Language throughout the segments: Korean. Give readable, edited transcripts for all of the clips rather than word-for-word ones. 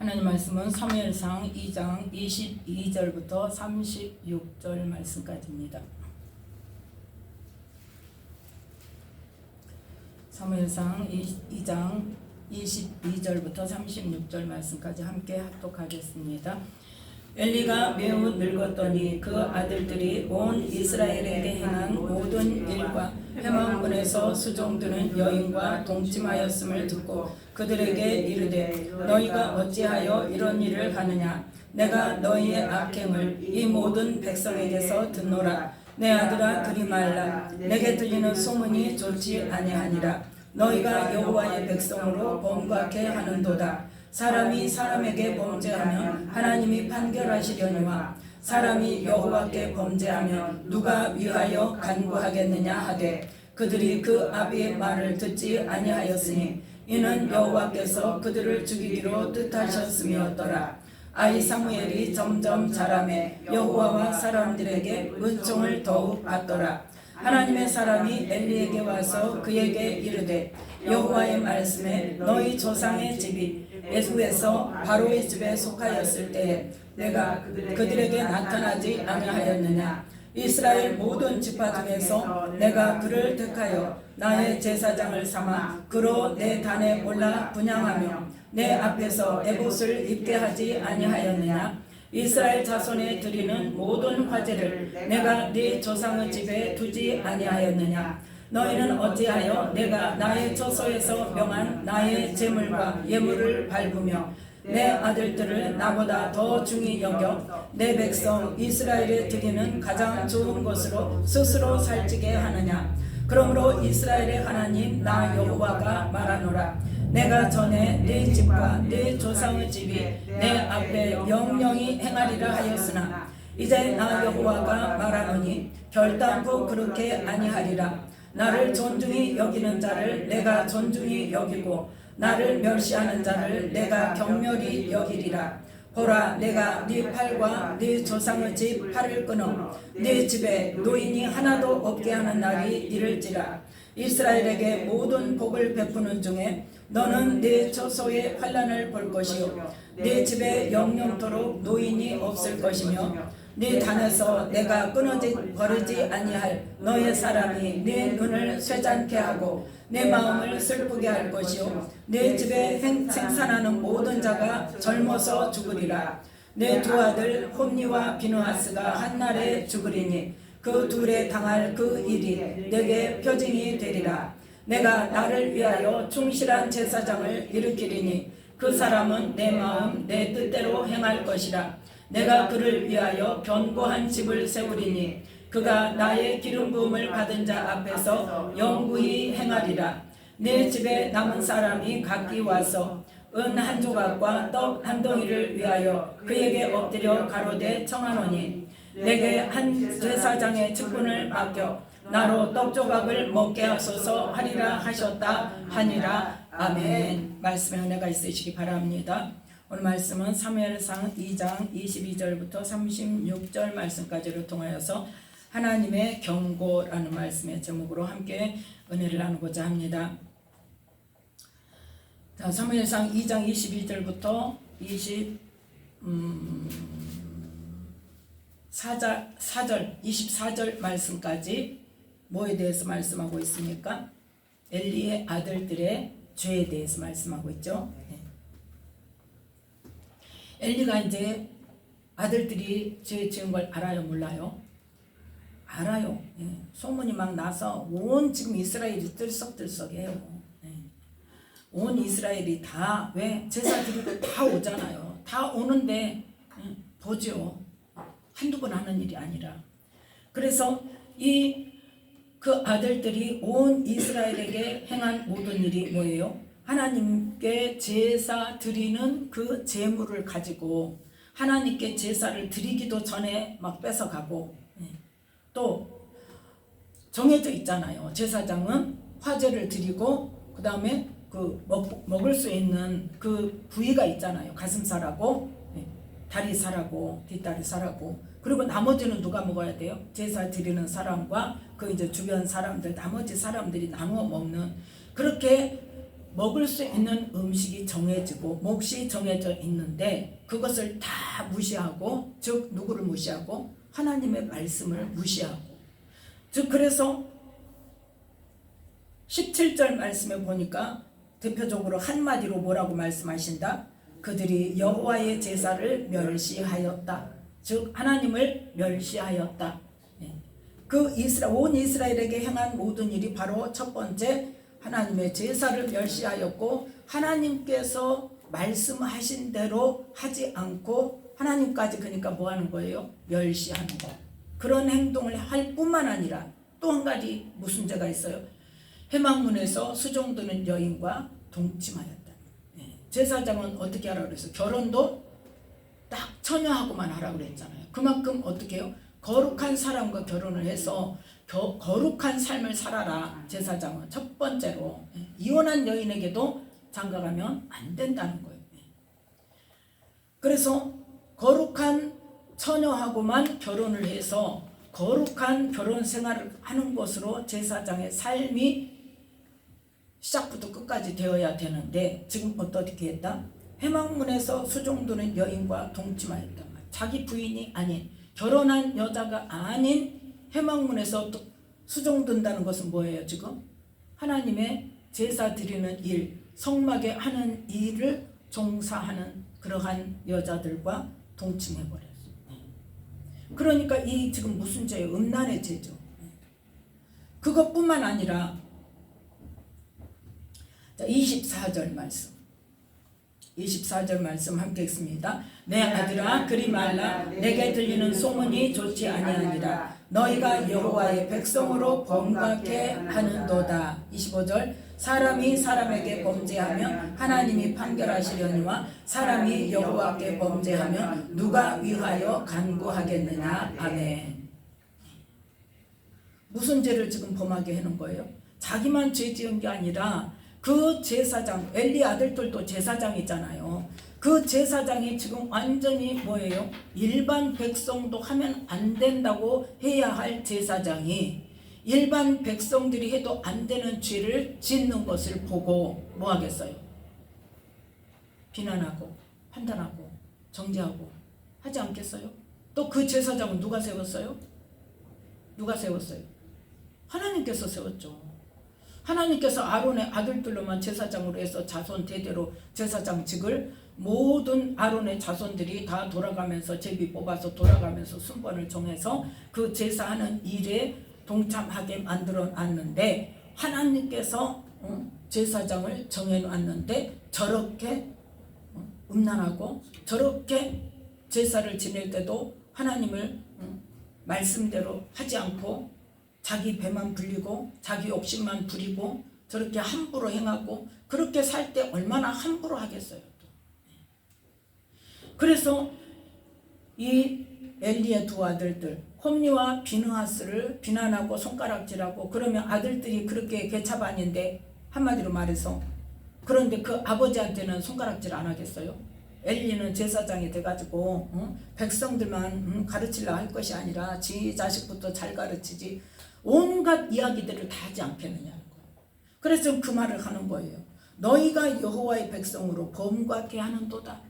하나님 말씀은 사무엘상 2장 22절부터 36절 말씀까지입니다. 사무엘상 2장 22절부터 36절 말씀까지 함께 합독하겠습니다. 엘리가 매우 늙었더니 그 아들들이 온 이스라엘에게 행한 모든 일과 회막문에서 수종드는 여인과 동침하였음을 듣고 그들에게 이르되 너희가 어찌하여 이런 일을 하느냐. 내가 너희의 악행을 이 모든 백성에게서 듣노라. 내 아들아 그리 말라. 내게 들리는 소문이 좋지 아니하니라. 너희가 여호와의 백성으로 범죄케 하는도다. 사람이 사람에게 범죄하면 하나님이 판결하시려니와 사람이 여호와께 범죄하면 누가 위하여 간구하겠느냐 하되 그들이 그 아비의 말을 듣지 아니하였으니 이는 여호와께서 그들을 죽이기로 뜻하셨음이었더라. 아이 사무엘이 점점 자라매 여호와와 사람들에게 은총을 더욱 받더라. 하나님의 사람이 엘리에게 와서 그에게 이르되 여호와의 말씀에 너희 조상의 집이 애굽에서 바로의 집에 속하였을 때에 내가 그들에게 나타나지 아니하였느냐. 이스라엘 모든 지파 중에서 내가 그를 택하여 나의 제사장을 삼아 그로 내 단에 올라 분향하며 내 앞에서 에봇을 입게 하지 아니하였느냐. 이스라엘 자손에 드리는 모든 화제를 내가 네 조상의 집에 두지 아니하였느냐. 너희는 어찌하여 내가 나의 처소에서 명한 나의 제물과 예물을 밟으며 내 아들들을 나보다 더 중히 여겨 내 백성 이스라엘에 드리는 가장 좋은 것으로 스스로 살찌게 하느냐. 그러므로 이스라엘의 하나님 나 여호와가 말하노라. 내가 전에 네 집과 네 조상의 집이 내 앞에 영영히 행하리라 하였으나 이제 나 여호와가 말하노니 결단코 그렇게 아니하리라. 나를 존중히 여기는 자를 내가 존중히 여기고 나를 멸시하는 자를 내가 경멸히 여기리라. 보라, 내가 네 팔과 네 조상의 집 팔을 끊어 네 집에 노인이 하나도 없게 하는 날이 이를지라. 이스라엘에게 모든 복을 베푸는 중에 너는 네 처소의 환난을 볼 것이요 네 집에 영영토록 노인이 없을 것이며 네 단에서 내가 버리지 아니할 너의 사람이 네 눈을 쇠잔케 하고 내 마음을 슬프게 할 것이요 내 집에 생산하는 모든 자가 젊어서 죽으리라. 내 두 아들 홈니와 비누아스가 한날에 죽으리니 그 둘에 당할 그 일이 내게 표징이 되리라. 내가 나를 위하여 충실한 제사장을 일으키리니 그 사람은 내 마음 내 뜻대로 행할 것이라. 내가 그를 위하여 견고한 집을 세우리니 그가 나의 기름 부음을 받은 자 앞에서 영구히 행하리라. 내 집에 남은 사람이 각기 와서 은 한 조각과 떡 한 덩이를 위하여 그에게 엎드려 가로되 청하노니 내게 한 제사장의 직분을 맡겨 나로 떡 조각을 먹게 하소서 하리라 하셨다 하니라. 아멘. 말씀에 은혜가 있으시기 바랍니다. 오늘 말씀은 사무엘상 2장 22절부터 36절 말씀까지를 통하여서 하나님의 경고라는 말씀의 제목으로 함께 은혜를 나누고자 합니다. 자, 사무엘상 2장 22절부터 24절 말씀까지 뭐에 대해서 말씀하고 있습니까? 엘리의 아들들의 죄에 대해서 말씀하고 있죠. 엘리가 이제 아들들이 죄 지은 걸 알아요, 몰라요? 알아요. 소문이 막 나서 온 지금 이스라엘이 들썩들썩해요. 온 이스라엘이 다 왜 제사 드리고 다 오잖아요. 다 오는데 보죠. 한두 번 하는 일이 아니라. 그래서 그 아들들이 온 이스라엘에게 행한 모든 일이 뭐예요? 하나님께 제사 드리는 그 제물을 가지고 하나님께 제사를 드리기도 전에 막 뺏어가고, 또 정해져 있잖아요. 제사장은 화제를 드리고 그 다음에 그 먹을 수 있는 그 부위가 있잖아요. 가슴살하고 다리살하고 뒷다리살하고, 그리고 나머지는 누가 먹어야 돼요? 제사 드리는 사람과 그 이제 주변 사람들, 나머지 사람들이 나누어 먹는, 그렇게 먹을 수 있는 음식이 정해지고 몫이 정해져 있는데 그것을 다 무시하고, 즉 누구를 무시하고? 하나님의 말씀을 무시하고. 즉 그래서 17절 말씀에 보니까 대표적으로 한마디로 뭐라고 말씀하신다? 그들이 여호와의 제사를 멸시하였다. 즉 하나님을 멸시하였다. 그 온 이스라엘에게 행한 모든 일이 바로 첫 번째 하나님의 제사를 멸시하였고, 하나님께서 말씀하신 대로 하지 않고 하나님까지 그러니까 뭐 하는 거예요? 멸시하는 거. 그런 행동을 할 뿐만 아니라 또 한 가지 무슨 죄가 있어요? 회막문에서 수종드는 여인과 동침하였다. 제사장은 어떻게 하라고 그랬어요? 결혼도 딱 처녀하고만 하라고 그랬잖아요. 그만큼 어떻게 해요? 거룩한 사람과 결혼을 해서 거룩한 삶을 살아라. 제사장은 첫 번째로 이혼한 여인에게도 장가가면 안 된다는 거예요. 그래서 거룩한 처녀하고만 결혼을 해서 거룩한 결혼 생활을 하는 것으로 제사장의 삶이 시작부터 끝까지 되어야 되는데, 지금 어떻게 했다? 회막문에서 수종드는 여인과 동침하였다. 자기 부인이 아닌, 결혼한 여자가 아닌 회막문에서 또 수종든다는 것은 뭐예요? 지금 하나님의 제사 드리는 일, 성막에 하는 일을 종사하는 그러한 여자들과 동침해버렸어요. 그러니까 이 지금 무슨 죄예요? 음란의 죄죠. 그것뿐만 아니라 24절 말씀, 24절 말씀 함께 읽습니다. 내 아들아 그리 말라. 내게 들리는 소문이 좋지 아니하니라. 너희가 여호와의 백성으로 범죄케 하는도다. 25절 사람이 사람에게 범죄하면 하나님이 판결하시려니와 사람이 여호와께 범죄하면 누가 위하여 간구하겠느냐. 아멘. 무슨 죄를 지금 범하게 하는 거예요? 자기만 죄 지은 게 아니라 그 제사장, 엘리 아들들도 제사장이잖아요. 그 제사장이 지금 완전히 뭐예요? 일반 백성도 하면 안 된다고 해야 할 제사장이 일반 백성들이 해도 안 되는 죄를 짓는 것을 보고 뭐 하겠어요? 비난하고 판단하고 정죄하고 하지 않겠어요? 또 그 제사장은 누가 세웠어요? 누가 세웠어요? 하나님께서 세웠죠. 하나님께서 아론의 아들들로만 제사장으로 해서 자손 대대로 제사장직을 모든 아론의 자손들이 다 돌아가면서 제비 뽑아서 돌아가면서 순번을 정해서 그 제사하는 일에 동참하게 만들어 놨는데, 하나님께서 제사장을 정해 놨는데 저렇게 음란하고 저렇게 제사를 지낼 때도 하나님을 말씀대로 하지 않고 자기 배만 불리고 자기 욕심만 부리고 저렇게 함부로 행하고, 그렇게 살 때 얼마나 함부로 하겠어요. 그래서 이 엘리의 두 아들들 홈리와 비느하스를 비난하고 손가락질하고, 그러면 아들들이 그렇게 개차반인데 한마디로 말해서, 그런데 그 아버지한테는 손가락질 안 하겠어요? 엘리는 제사장이 돼가지고 백성들만 가르치려 할 것이 아니라 지 자식부터 잘 가르치지 온갖 이야기들을 다 하지 않겠느냐는 거예요. 그래서 그 말을 하는 거예요. 너희가 여호와의 백성으로 범죄케 하는도다.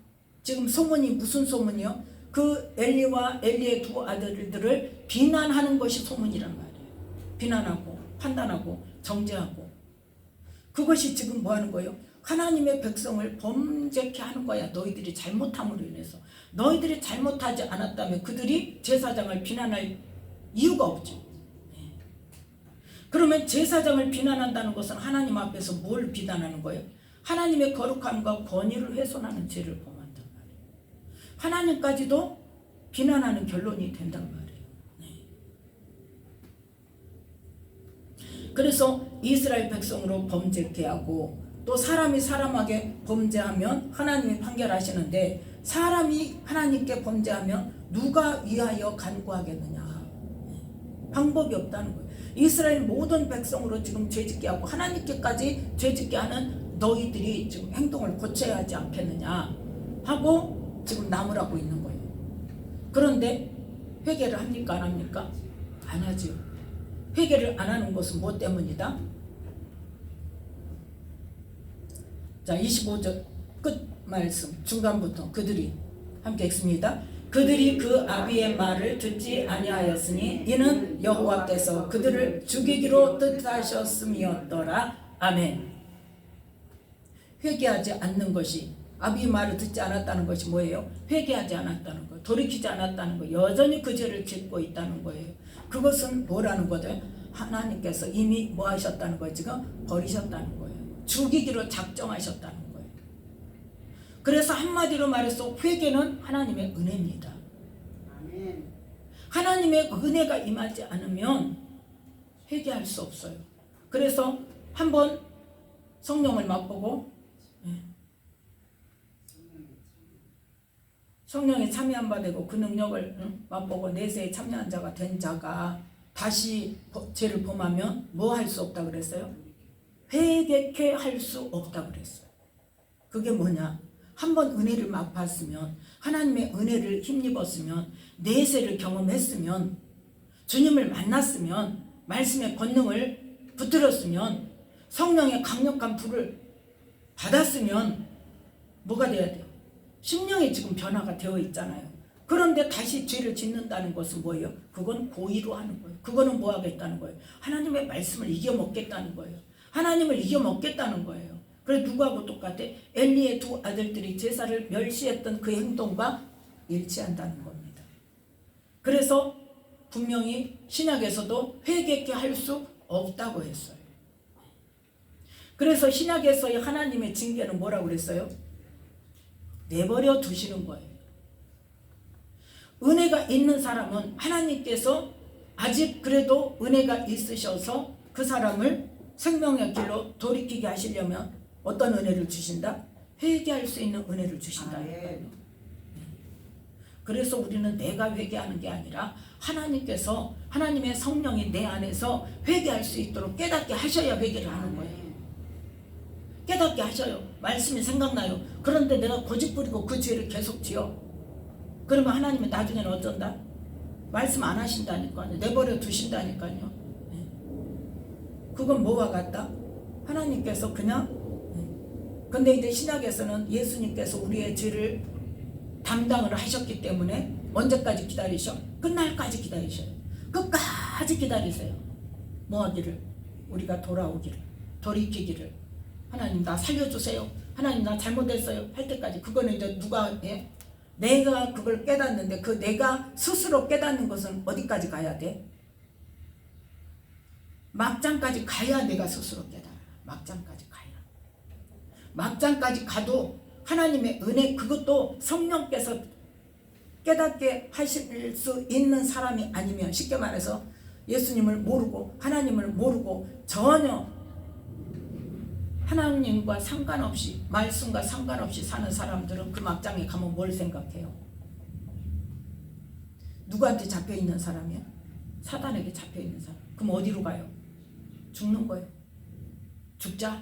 지금 소문이 무슨 소문이요? 그 엘리와 엘리의 두 아들들을 비난하는 것이 소문이란 말이에요. 비난하고 판단하고 정죄하고, 그것이 지금 뭐 하는 거예요? 하나님의 백성을 범죄케 하는 거야. 너희들이 잘못함으로 인해서. 너희들이 잘못하지 않았다면 그들이 제사장을 비난할 이유가 없죠. 그러면 제사장을 비난한다는 것은 하나님 앞에서 뭘 비난하는 거예요? 하나님의 거룩함과 권위를 훼손하는 죄를 범한단 말이에요. 하나님까지도 비난하는 결론이 된단 말이에요. 그래서 이스라엘 백성으로 범죄케 하고, 또 사람이 사람에게 범죄하면 하나님이 판결하시는데, 사람이 하나님께 범죄하면 누가 위하여 간구하겠느냐. 방법이 없다는 거예요. 이스라엘 모든 백성으로 지금 죄짓게 하고 하나님께까지 죄짓게 하는 너희들이 지금 행동을 고쳐야 하지 않겠느냐 하고 지금 나무라고 있는 거예요. 그런데 회개를 합니까? 안 합니까? 안 하죠. 회개를 안 하는 것은 뭐 때문이다? 자, 25절 끝 말씀 중간부터 그들이 함께 읽습니다. 그들이 그 아비의 말을 듣지 아니하였으니 이는 여호와께서 그들을 죽이기로 뜻하셨음이었더라. 아멘. 회개하지 않는 것이, 아비의 말을 듣지 않았다는 것이 뭐예요? 회개하지 않았다는 거, 돌이키지 않았다는 거, 여전히 그 죄를 짓고 있다는 거예요. 그것은 뭐라는 거죠? 하나님께서 이미 뭐 하셨다는 거예요? 지금 버리셨다는 거예요. 죽이기로 작정하셨다는 거예요. 그래서 한마디로 말해서 회개는 하나님의 은혜입니다. 하나님의 은혜가 임하지 않으면 회개할 수 없어요. 그래서 한번 성령을 맛보고 성령에 참여한 바 되고 그 능력을 맛보고 내세에 참여한 자가 된 자가 다시 죄를 범하면 뭐 할 수 없다 그랬어요? 회개케 할 수 없다 그랬어요. 그게 뭐냐? 한번 은혜를 맛봤으면, 하나님의 은혜를 힘입었으면, 내세를 경험했으면, 주님을 만났으면, 말씀의 권능을 붙들었으면, 성령의 강력한 불을 받았으면 뭐가 돼야 돼요? 심령이 지금 변화가 되어 있잖아요. 그런데 다시 죄를 짓는다는 것은 뭐예요? 그건 고의로 하는 거예요. 그거는 뭐 하겠다는 거예요? 하나님의 말씀을 이겨먹겠다는 거예요. 하나님을 이겨먹겠다는 거예요. 그래서 누구하고 똑같아? 엘리의 두 아들들이 제사를 멸시했던 그 행동과 일치한다는 겁니다. 그래서 분명히 신약에서도 회개케 할 수 없다고 했어요. 그래서 신약에서의 하나님의 징계는 뭐라고 그랬어요? 내버려 두시는 거예요. 은혜가 있는 사람은 하나님께서 아직 그래도 은혜가 있으셔서 그 사람을 생명의 길로 돌이키게 하시려면 어떤 은혜를 주신다? 회개할 수 있는 은혜를 주신다니까요. 그래서 우리는 내가 회개하는 게 아니라 하나님께서, 하나님의 성령이 내 안에서 회개할 수 있도록 깨닫게 하셔야 회개를 하는 거예요. 깨닫게 하셔요. 말씀이 생각나요. 그런데 내가 고집부리고 그 죄를 계속 지어. 그러면 하나님은 나중에는 어쩐다? 말씀 안 하신다니까요. 내버려 두신다니까요. 그건 뭐와 같다? 하나님께서 그냥, 근데 이제 신약에서는 예수님께서 우리의 죄를 담당을 하셨기 때문에 언제까지 기다리셔? 끝날까지 기다리셔요. 끝까지 기다리세요. 뭐 하기를? 우리가 돌아오기를, 돌이키기를. 하나님 나 살려주세요. 하나님 나 잘못했어요. 할 때까지. 그거는 이제 누가 해? 내가 그걸 깨닫는데 그 내가 스스로 깨닫는 것은 어디까지 가야 돼? 막장까지 가야 내가 스스로 깨달아. 막장까지 가야. 막장까지 가도 하나님의 은혜, 그것도 성령께서 깨닫게 하실 수 있는 사람이 아니면, 쉽게 말해서 예수님을 모르고 하나님을 모르고 전혀 하나님과 상관없이, 말씀과 상관없이 사는 사람들은 그 막장에 가면 뭘 생각해요? 누구한테 잡혀있는 사람이야? 사단에게 잡혀있는 사람. 그럼 어디로 가요? 죽는 거예요. 죽자.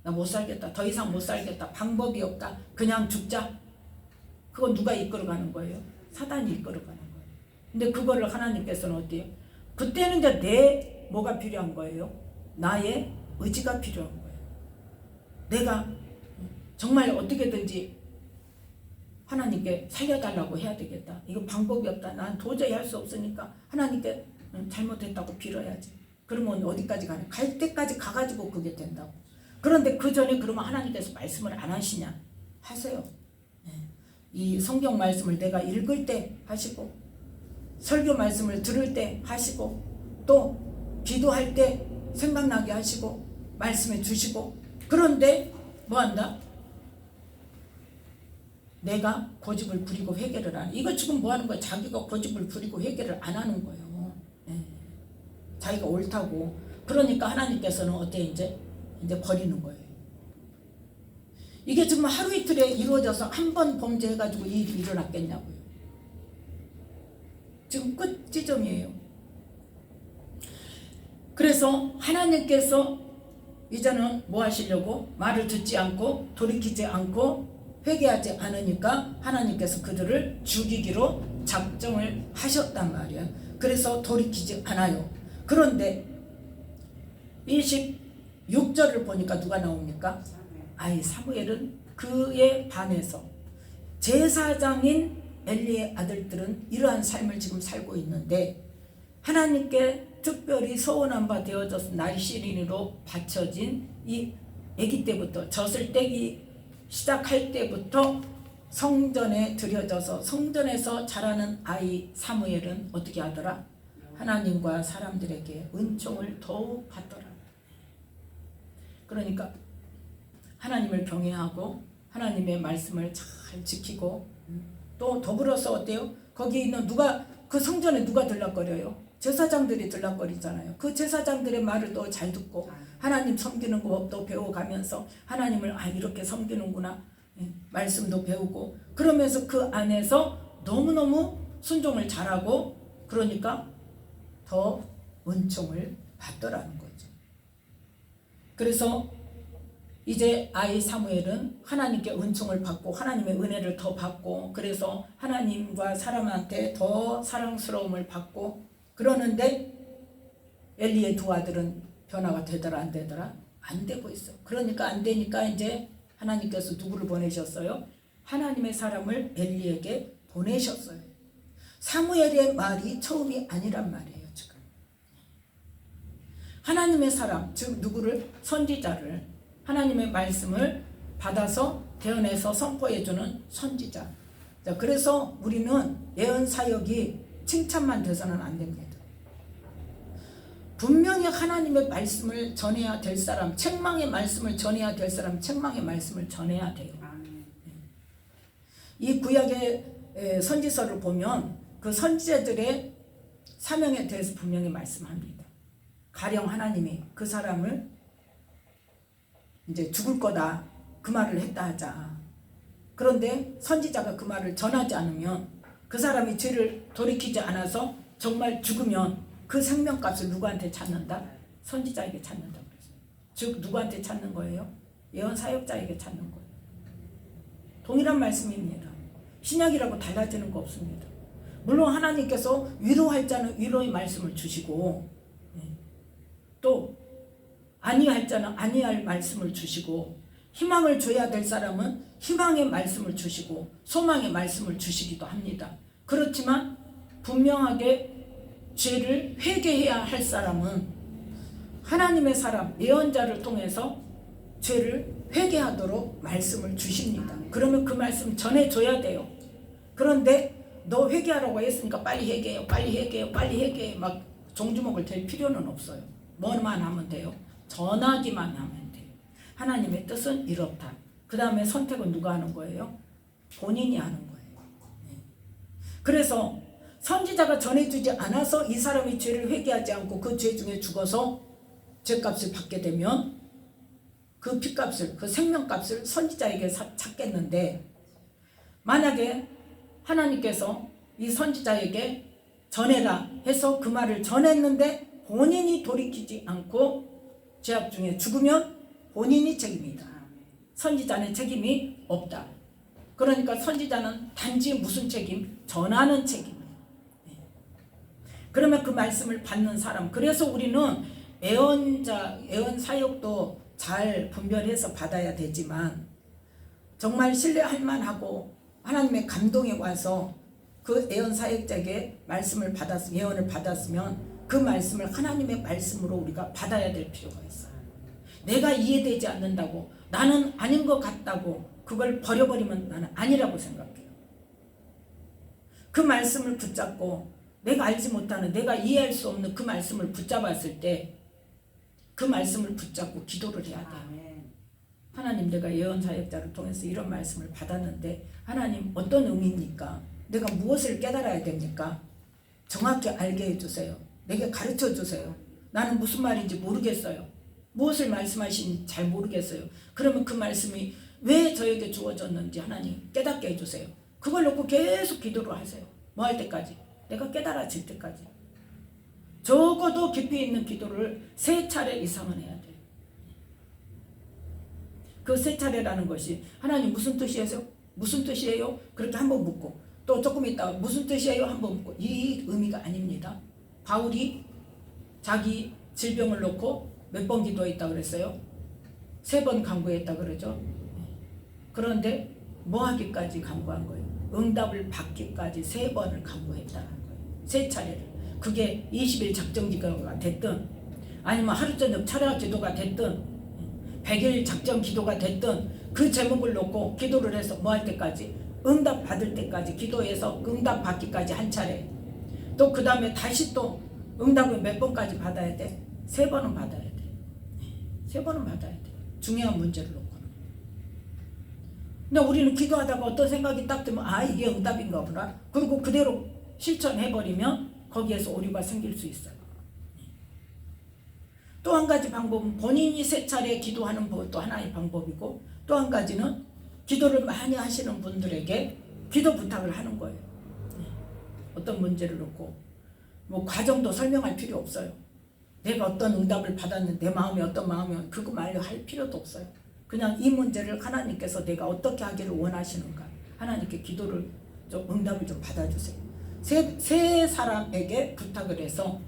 나 못 살겠다. 더 이상 못 살겠다. 방법이 없다. 그냥 죽자. 그건 누가 이끌어가는 거예요? 사단이 이끌어가는 거예요. 근데 그거를 하나님께서는 어때요? 그때는 이제 내 뭐가 필요한 거예요? 나의 의지가 필요한 거예요. 내가 정말 어떻게든지 하나님께 살려달라고 해야 되겠다. 이거 방법이 없다. 난 도저히 할 수 없으니까 하나님께 잘못했다고 빌어야지. 그러면 어디까지 가냐? 갈 때까지 가가지고 그게 된다고. 그런데 그 전에 그러면 하나님께서 말씀을 안 하시냐? 하세요. 이 성경 말씀을 내가 읽을 때 하시고, 설교 말씀을 들을 때 하시고, 또 기도할 때 생각나게 하시고, 말씀해 주시고. 그런데 뭐 한다? 내가 고집을 부리고 회개를 안 해. 이거 지금 뭐 하는 거야? 자기가 고집을 부리고 회개를 안 하는 거예요. 자기가 옳다고. 그러니까 하나님께서는 어때? 이제 버리는 거예요. 이게 지금 하루 이틀에 이루어져서 한 번 범죄해가지고 이 일이 일어났겠냐고요. 지금 끝 지점이에요. 그래서 하나님께서 이제는 뭐 하시려고? 말을 듣지 않고 돌이키지 않고 회개하지 않으니까 하나님께서 그들을 죽이기로 작정을 하셨단 말이에요. 그래서 돌이키지 않아요. 그런데 26절을 보니까 누가 나옵니까? 아이 사무엘은 그에 반해서 제사장인 엘리의 아들들은 이러한 삶을 지금 살고 있는데 하나님께 특별히 서원한 바 되어져서 날씨린으로 바쳐진 이 아기 때부터 젖을 떼기 시작할 때부터 성전에 들여져서 성전에서 자라는 아이 사무엘은 어떻게 하더라? 하나님과 사람들에게 은총을 더욱 받더라. 그러니까 하나님을 경외하고 하나님의 말씀을 잘 지키고 또 더불어서 어때요? 거기 있는 누가 그 성전에 누가 들락거려요? 제사장들이 들락거리잖아요. 그 제사장들의 말을 또 잘 듣고 하나님 섬기는 법도 배워가면서 하나님을 이렇게 섬기는구나 말씀도 배우고 그러면서 그 안에서 너무너무 순종을 잘하고 그러니까 더 은총을 받더라는 거죠. 그래서 이제 아이 사무엘은 하나님께 은총을 받고 하나님의 은혜를 더 받고 그래서 하나님과 사람한테 더 사랑스러움을 받고 그러는데 엘리의 두 아들은 변화가 되더라 안 되더라? 안 되고 있어. 그러니까 안 되니까 이제 하나님께서 누구를 보내셨어요? 하나님의 사람을 엘리에게 보내셨어요. 사무엘의 말이 처음이 아니란 말이에요. 지금 하나님의 사람 즉 누구를 선지자를 하나님의 말씀을 받아서 대언해서 선포해주는 선지자. 자, 그래서 우리는 예언 사역이 칭찬만 돼서는 안 됩니다. 분명히 하나님의 말씀을 전해야 될 사람, 책망의 말씀을 전해야 될 사람, 책망의 말씀을 전해야 돼요. 이 구약의 선지서를 보면 그 선지자들의 사명에 대해서 분명히 말씀합니다. 가령 하나님이 그 사람을 이제 죽을 거다 그 말을 했다 하자. 그런데 선지자가 그 말을 전하지 않으면 그 사람이 죄를 돌이키지 않아서 정말 죽으면 그 생명값을 누구한테 찾는다? 선지자에게 찾는다 그랬어요. 즉 누구한테 찾는 거예요? 예언 사역자에게 찾는 거예요. 동일한 말씀입니다. 신약이라고 달라지는 거 없습니다. 물론 하나님께서 위로할 자는 위로의 말씀을 주시고 또 아니할 자는 아니할 말씀을 주시고 희망을 줘야 될 사람은 희망의 말씀을 주시고 소망의 말씀을 주시기도 합니다. 그렇지만 분명하게 죄를 회개해야 할 사람은 하나님의 사람 예언자를 통해서 죄를 회개하도록 말씀을 주십니다. 그러면 그 말씀 전해줘야 돼요. 그런데 너 회개하라고 했으니까 빨리 회개해요, 빨리 회개해요, 빨리 회개해요 막 종주먹을 댈 필요는 없어요. 뭐만 하면 돼요? 전하기만 하면 돼요. 하나님의 뜻은 이렇다. 그 다음에 선택은 누가 하는 거예요? 본인이 하는 거예요. 그래서 선지자가 전해주지 않아서 이 사람이 죄를 회개하지 않고 그 죄 중에 죽어서 죄값을 받게 되면 그 피값을, 그 생명값을 선지자에게 찾겠는데 만약에 하나님께서 이 선지자에게 전해라 해서 그 말을 전했는데 본인이 돌이키지 않고 죄악 중에 죽으면 본인이 책임이다. 선지자는 책임이 없다. 그러니까 선지자는 단지 무슨 책임? 전하는 책임. 그러면 그 말씀을 받는 사람. 그래서 우리는 예언자, 예언 사역도 잘 분별해서 받아야 되지만 정말 신뢰할 만하고 하나님의 감동에 와서 그 예언 사역자에게 말씀을 받았으면, 예언을 받았으면 그 말씀을 하나님의 말씀으로 우리가 받아야 될 필요가 있어요. 내가 이해되지 않는다고 나는 아닌 것 같다고 그걸 버려버리면 나는 아니라고 생각해요. 그 말씀을 붙잡고 내가 알지 못하는, 내가 이해할 수 없는 그 말씀을 붙잡았을 때 그 말씀을 붙잡고 기도를 해야 돼요. 하나님, 내가 예언 사역자를 통해서 이런 말씀을 받았는데 하나님 어떤 의미입니까? 내가 무엇을 깨달아야 됩니까? 정확히 알게 해주세요. 내게 가르쳐 주세요. 나는 무슨 말인지 모르겠어요. 무엇을 말씀하시는지 잘 모르겠어요. 그러면 그 말씀이 왜 저에게 주어졌는지 하나님 깨닫게 해주세요. 그걸 놓고 계속 기도를 하세요. 뭐 할 때까지? 내가 깨달아질 때까지. 적어도 깊이 있는 기도를 3차례 이상은 해야 돼요. 그 3차례라는 것이 하나님 무슨 뜻이에요? 무슨 뜻이에요? 그렇게 한번 묻고 또 조금 있다가 무슨 뜻이에요? 한번 묻고. 이 의미가 아닙니다. 바울이 자기 질병을 놓고 몇 번 기도했다고 그랬어요? 3번 강구했다 그러죠. 그런데 뭐 하기까지 강구한 거예요? 응답을 받기까지 3번을 강구했다는 거예요. 3차례를. 그게 20일 작정 기도가 됐든 아니면 하루 저녁 철야 기도가 됐든 100일 작정 기도가 됐든 그 제목을 놓고 기도를 해서 뭐 할 때까지? 응답 받을 때까지 기도해서 응답 받기까지 한 차례. 또 그 다음에 다시 또 응답을 몇 번까지 받아야 돼? 3번은 받아야 돼. 3번은 받아야 돼. 중요한 문제를 놓고는. 근데 우리는 기도하다가 어떤 생각이 딱 들면 아 이게 응답인가 보다. 그리고 그대로 실천해버리면 거기에서 오류가 생길 수 있어요. 또 한 가지 방법은 본인이 3차례 기도하는 것도 하나의 방법이고 또 한 가지는 기도를 많이 하시는 분들에게 기도 부탁을 하는 거예요. 어떤 문제를 놓고 뭐 과정도 설명할 필요 없어요. 내가 어떤 응답을 받았는데 내 마음이 어떤 마음이면 그거 말로 할 필요도 없어요. 그냥 이 문제를 하나님께서 내가 어떻게 하기를 원하시는가 하나님께 기도를 좀 응답을 좀 받아주세요. 세 사람에게 부탁을 해서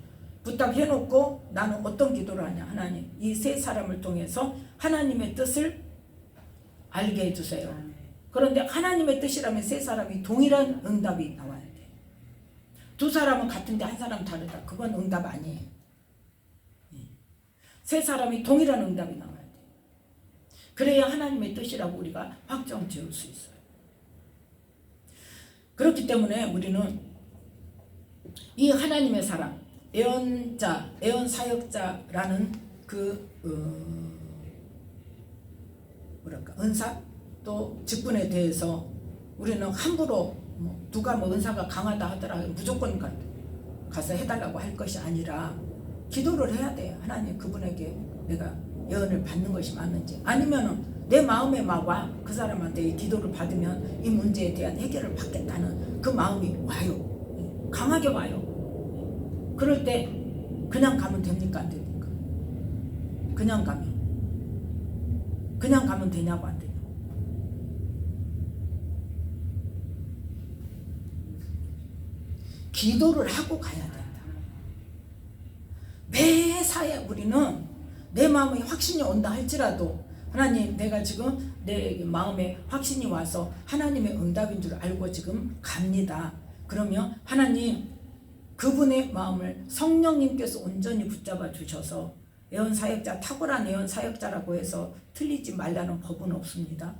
부탁해놓고 나는 어떤 기도를 하냐. 하나님 이 3사람을 통해서 하나님의 뜻을 알게 해주세요. 그런데 하나님의 뜻이라면 3사람이 동일한 응답이 나와야 돼. 2사람은 같은데 한 사람 다르다. 그건 응답 아니에요. 3사람이 동일한 응답이 나와야 돼. 그래야 하나님의 뜻이라고 우리가 확정 지을 수 있어요. 그렇기 때문에 우리는 이 하나님의 사람, 예언자, 예언사역자라는 그 은사 또 직분에 대해서 우리는 함부로 누가 뭐 은사가 강하다 하더라도 무조건 가서 해달라고 할 것이 아니라 기도를 해야 돼요. 하나님 그분에게 내가 예언을 받는 것이 맞는지 아니면은 내 마음에 막 와 그 사람한테 기도를 받으면 이 문제에 대한 해결을 받겠다는 그 마음이 와요. 강하게 와요. 그럴 때 그냥 가면 됩니까 안 됩니까? 그냥 가면 되냐고 안 되냐고. 기도를 하고 가야 된다. 매사에 우리는 내 마음에 확신이 온다 할지라도 하나님 내가 지금 내 마음에 확신이 와서 하나님의 응답인 줄 알고 지금 갑니다. 그러면 하나님 그분의 마음을 성령님께서 온전히 붙잡아 주셔서 예언사역자 탁월한 예언사역자라고 해서 틀리지 말라는 법은 없습니다.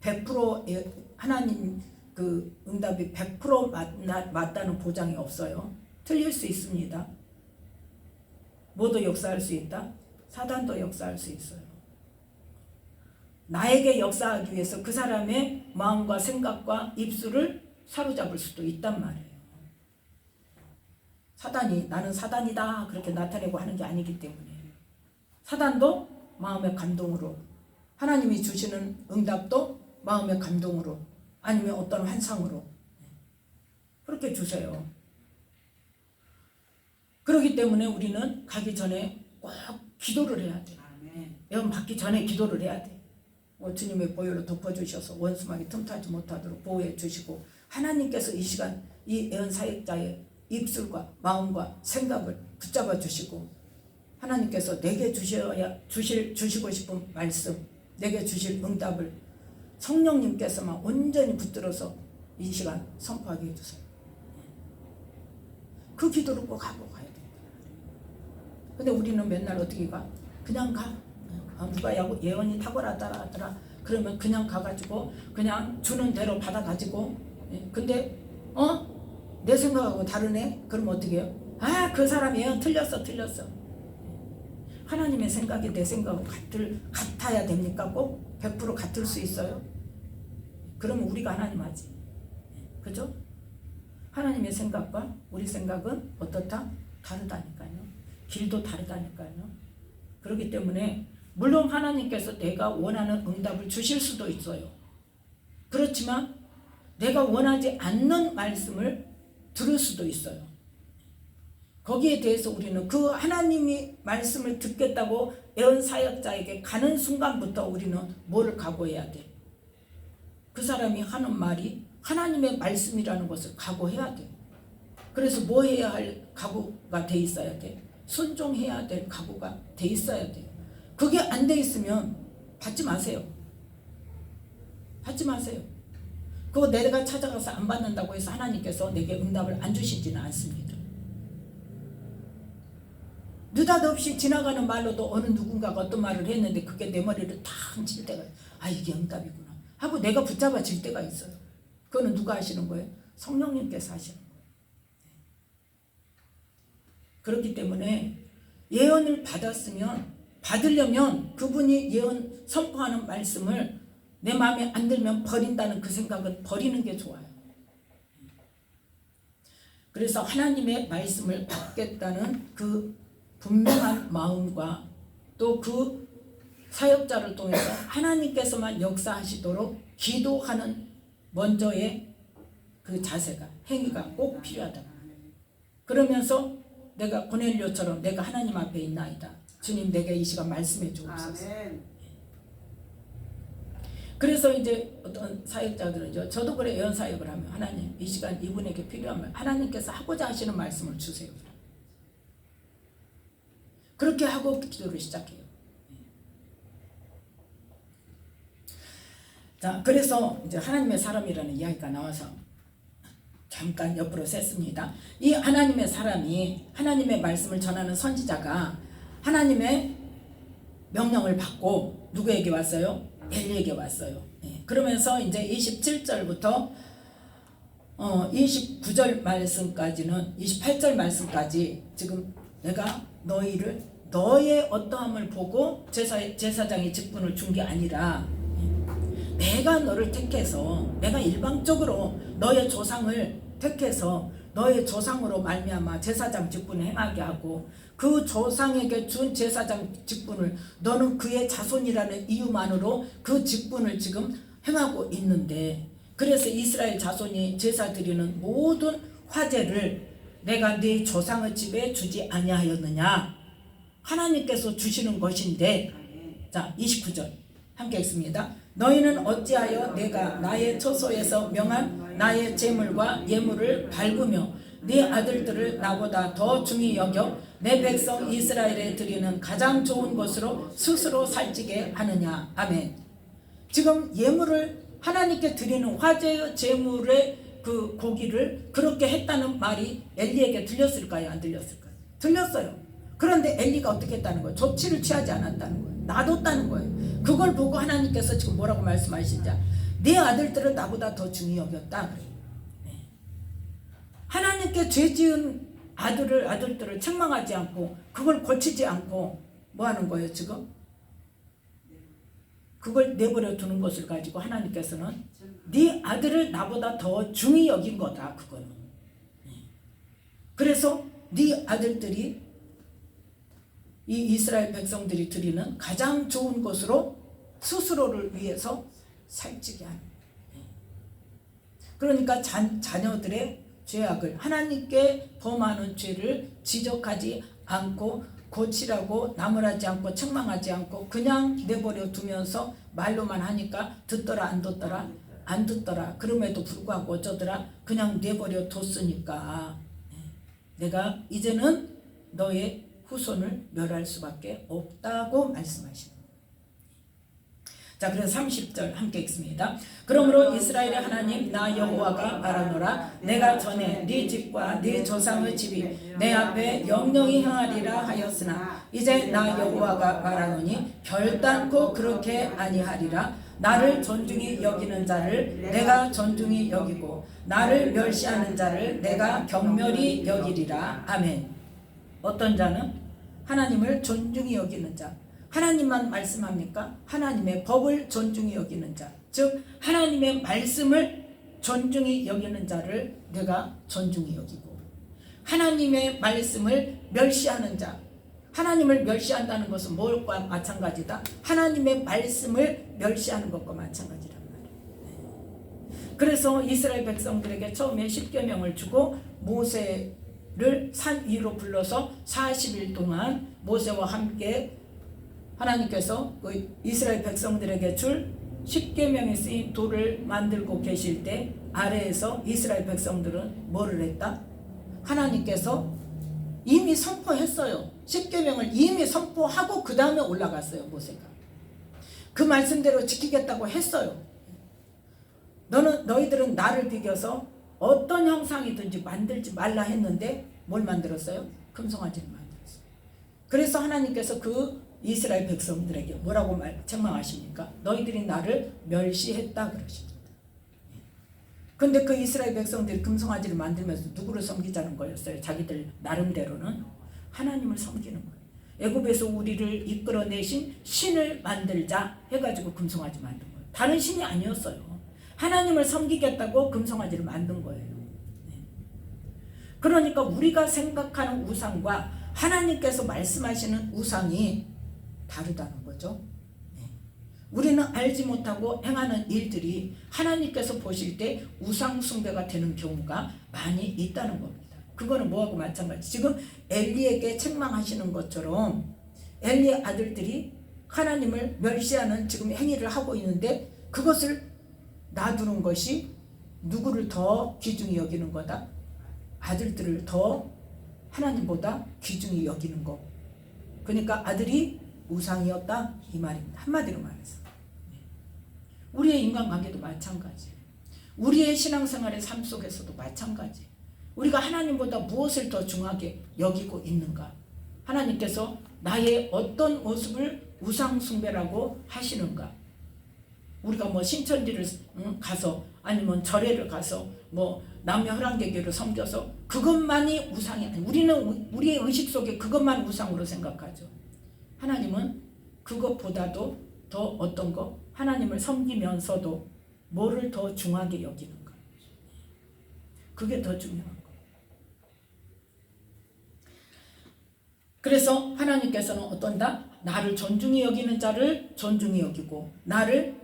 100% 하나님 그 응답이 100% 맞다는 보장이 없어요. 틀릴 수 있습니다. 뭐도 역사할 수 있다? 사단도 역사할 수 있어요. 나에게 역사하기 위해서 그 사람의 마음과 생각과 입술을 사로잡을 수도 있단 말이에요. 사단이 나는 사단이다 그렇게 나타내고 하는 게 아니기 때문에 사단도 마음의 감동으로 하나님이 주시는 응답도 마음의 감동으로 아니면 어떤 환상으로 그렇게 주세요. 그렇기 때문에 우리는 가기 전에 꼭 기도를 해야 돼요. 예언 받기 전에 기도를 해야 돼. 주님의 보혈로 덮어주셔서 원수막이 틈타지 못하도록 보호해 주시고 하나님께서 이 시간 이 예언 사역자의 입술과 마음과 생각을 붙잡아 주시고 하나님께서 내게 주시고 싶은 말씀 내게 주실 응답을 성령님께서만 온전히 붙들어서 이 시간 선포하게 해주세요. 그 기도를 꼭 하고 가야 돼요. 근데 우리는 맨날 어떻게 가? 그냥 가. 누가 예언이 탁월하더라 그러면 그냥 가가지고 그냥 주는 대로 받아가지고 근데 내 생각하고 다르네? 그럼 어떻게 해요? 그 사람 예언 틀렸어. 하나님의 생각이 내 생각하고 같아야 됩니까? 꼭 100% 같을 수 있어요? 그러면 우리가 하나님 하지. 그죠? 하나님의 생각과 우리 생각은 어떻다? 다르다니까요. 길도 다르다니까요. 그렇기 때문에 물론 하나님께서 내가 원하는 응답을 주실 수도 있어요. 그렇지만 내가 원하지 않는 말씀을 들을 수도 있어요. 거기에 대해서 우리는 그 하나님이 말씀을 듣겠다고 예언사역자에게 가는 순간부터 우리는 뭐를 각오해야 돼? 그 사람이 하는 말이 하나님의 말씀이라는 것을 각오해야 돼. 그래서 뭐 해야 할 각오가 돼 있어야 돼? 순종해야 될 각오가 돼 있어야 돼. 그게 안 돼 있으면 받지 마세요. 받지 마세요. 그거 내가 찾아가서 안 받는다고 해서 하나님께서 내게 응답을 안 주시지는 않습니다. 느닷없이 지나가는 말로도 어느 누군가가 어떤 말을 했는데 그게 내 머리를 탁 칠 때가, 아 이게 응답이구나 하고 내가 붙잡아질 때가 있어요. 그거는 누가 하시는 거예요? 성령님께서 하시는 거예요. 그렇기 때문에 예언을 받으려면 그분이 예언 선포하는 말씀을 내 마음에 안 들면 버린다는 그 생각은 버리는 게 좋아요. 그래서 하나님의 말씀을 받겠다는 그 분명한 마음과 또 그 사역자를 통해서 하나님께서만 역사하시도록 기도하는 먼저의 그 자세가, 행위가 꼭 필요하다. 그러면서 내가 고넬료처럼 내가 하나님 앞에 있나이다. 주님 내게 이 시간 말씀해 주옵소서. 그래서 이제 어떤 사역자들은 저도 그래 예언 사역을 하면 하나님 이 시간 이분에게 필요한 말 하나님께서 하고자 하시는 말씀을 주세요. 그렇게 하고 기도를 시작해요. 자, 그래서 이제 하나님의 사람이라는 이야기가 나와서 잠깐 옆으로 셌습니다. 이 하나님의 사람이 하나님의 말씀을 전하는 선지자가 하나님의 명령을 받고 누구에게 왔어요? 엘리에게 왔어요. 그러면서 이제 27절부터 29절 말씀까지는 28절 말씀까지 지금 내가 너의 어떠함을 보고 제사장의 직분을 준 게 아니라 내가 너를 택해서 내가 일방적으로 너의 조상을 택해서 너의 조상으로 말미암아 제사장 직분을 행하게 하고 그 조상에게 준 제사장 직분을 너는 그의 자손이라는 이유만으로 그 직분을 지금 행하고 있는데 그래서 이스라엘 자손이 제사 드리는 모든 화제를 내가 네 조상의 집에 주지 아니하였느냐 하나님께서 주시는 것인데 자 29절 함께 읽습니다. 너희는 어찌하여 내가 나의 처소에서 명한 나의 제물과 예물을 밟으며 네 아들들을 나보다 더 중히 여겨 내 백성 이스라엘에 드리는 가장 좋은 것으로 스스로 살찌게 하느냐. 아멘. 지금 예물을 하나님께 드리는 화제의 제물의 그 고기를 그렇게 했다는 말이 엘리에게 들렸을까요? 안 들렸을까요? 들렸어요. 그런데 엘리가 어떻게 했다는 거예요? 조치를 취하지 않았다는 거예요. 놔뒀다는 거예요. 그걸 보고 하나님께서 지금 뭐라고 말씀하시는지 네 아들들은 나보다 더 중히 여겼다. 하나님께 죄 지은 아들들을 책망하지 않고 그걸 고치지 않고 뭐 하는 거예요 지금? 그걸 내버려 두는 것을 가지고 하나님께서는 네 아들을 나보다 더 중히 여긴 거다 그거는. 그래서 네 아들들이 이 이스라엘 백성들이 드리는 가장 좋은 것으로 스스로를 위해서 살찌게 하는. 그러니까 자녀들의 죄악을 하나님께 범하는 죄를 지적하지 않고 고치라고 나무라지 않고 책망하지 않고 그냥 내버려 두면서 말로만 하니까 듣더라 안 듣더라 안 듣더라 그럼에도 불구하고 어쩌더라 그냥 내버려 뒀으니까 내가 이제는 너의 후손을 멸할 수밖에 없다고 말씀하십니다. 자, 그래서 30절 함께 읽습니다. 그러므로 이스라엘의 하나님 나 여호와가 말하노라 내가 전에 네 집과 네 조상의 집이 내 앞에 영영히 행하리라 하였으나 이제 나 여호와가 말하노니 결단코 그렇게 아니하리라. 나를 존중히 여기는 자를 내가 존중히 여기고 나를 멸시하는 자를 내가 경멸히 여기리라. 아멘. 어떤 자는 하나님을 존중히 여기는 자, 하나님만 말씀합니까? 하나님의 법을 존중히 여기는 자, 즉 하나님의 말씀을 존중히 여기는 자를 내가 존중히 여기고 하나님의 말씀을 멸시하는 자, 하나님을 멸시한다는 것은 뭘과 마찬가지다? 하나님의 말씀을 멸시하는 것과 마찬가지란 말이에요. 그래서 이스라엘 백성들에게 처음에 십계명을 주고 모세를 산 위로 불러서 40일 동안 모세와 함께 하나님께서 그 이스라엘 백성들에게 줄 십계명에 쓰인 돌을 만들고 계실 때 아래에서 이스라엘 백성들은 뭐를 했다? 하나님께서 이미 선포했어요. 십계명을 이미 선포하고 그 다음에 올라갔어요 모세가. 그 말씀대로 지키겠다고 했어요. 너희들은 나를 비겨서 어떤 형상이든지 만들지 말라 했는데 뭘 만들었어요? 금송아지를 만들었어요. 그래서 하나님께서 그 이스라엘 백성들에게 뭐라고 책망하십니까? 너희들이 나를 멸시했다 그러십니다. 근데 그 이스라엘 백성들이 금송아지를 만들면서 누구를 섬기자는 거였어요? 자기들 나름대로는 하나님을 섬기는 거예요. 애굽에서 우리를 이끌어내신 신을 만들자 해가지고 금송아지 만든 거예요. 다른 신이 아니었어요. 하나님을 섬기겠다고 금송아지를 만든 거예요. 그러니까 우리가 생각하는 우상과 하나님께서 말씀하시는 우상이 다르다는 거죠. 우리는 알지 못하고 행하는 일들이 하나님께서 보실 때 우상 숭배가 되는 경우가 많이 있다는 겁니다. 그거는 뭐하고 마찬가지. 지금 엘리에게 책망하시는 것처럼 엘리의 아들들이 하나님을 멸시하는 지금 행위를 하고 있는데 그것을 놔두는 것이 누구를 더 귀중히 여기는 거다? 아들들을 더 하나님보다 귀중히 여기는 거. 그러니까 아들이 우상이었다 이 말입니다. 한마디로 말해서 우리의 인간관계도 마찬가지예요. 우리의 신앙생활의 삶 속에서도 마찬가지예요. 우리가 하나님보다 무엇을 더 중하게 여기고 있는가? 하나님께서 나의 어떤 모습을 우상 숭배라고 하시는가? 우리가 뭐 신천지를 가서 아니면 절에를 가서 뭐 남녀혈안개교를 섬겨서 그것만이 우상이 아니, 우리는 우리의 의식 속에 그것만 우상으로 생각하죠. 하나님은 그것보다도 더 어떤 거? 하나님을 섬기면서도 뭐를 더 중하게 여기는가? 그게 더 중요한 거. 그래서 하나님께서는 어떤다? 나를 존중히 여기는 자를 존중히 여기고 나를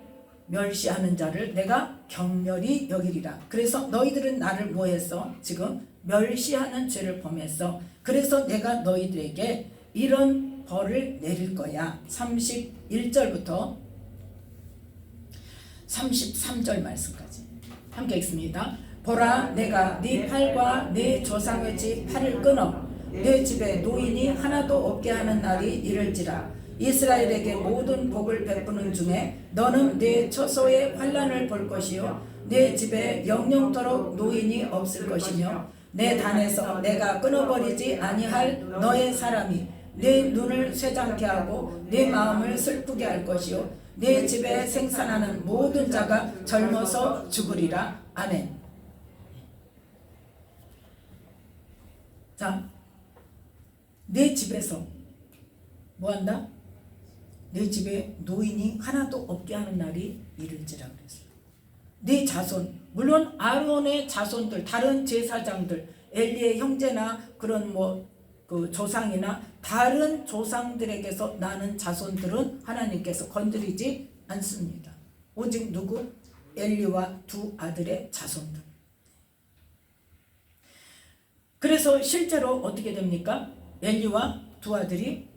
멸시하는 자를 내가 격렬히 여기리라. 그래서 너희들은 나를 뭐 했어? 지금 멸시하는 죄를 범했어. 그래서 내가 너희들에게 이런 벌을 내릴 거야. 31절부터 33절 말씀까지 함께 읽습니다. 보라, 내가 네 팔과 네 조상의 집 팔을 끊어 네 집에 노인이 하나도 없게 하는 날이 이를지라. 이스라엘에게 모든 복을 베푸는 중에 너는 네 처소의 환난을 볼 것이요 네 집에 영영토록 노인이 없을 것이며 내 단에서 내가 끊어버리지 아니할 너의 사람이 네 눈을 쇠장케 하고 네 마음을 슬프게 할 것이요 네 집에 생산하는 모든 자가 젊어서 죽으리라. 아멘. 자, 내 집에서 뭐한다? 내 집에 노인이 하나도 없게 하는 날이 이를지라 그랬어요. 네 자손, 물론 아론의 자손들, 다른 제사장들, 엘리의 형제나 그런 그 조상이나 다른 조상들에게서 나는 자손들은 하나님께서 건드리지 않습니다. 오직 누구? 엘리와 두 아들의 자손들. 그래서 실제로 어떻게 됩니까? 엘리와 두 아들이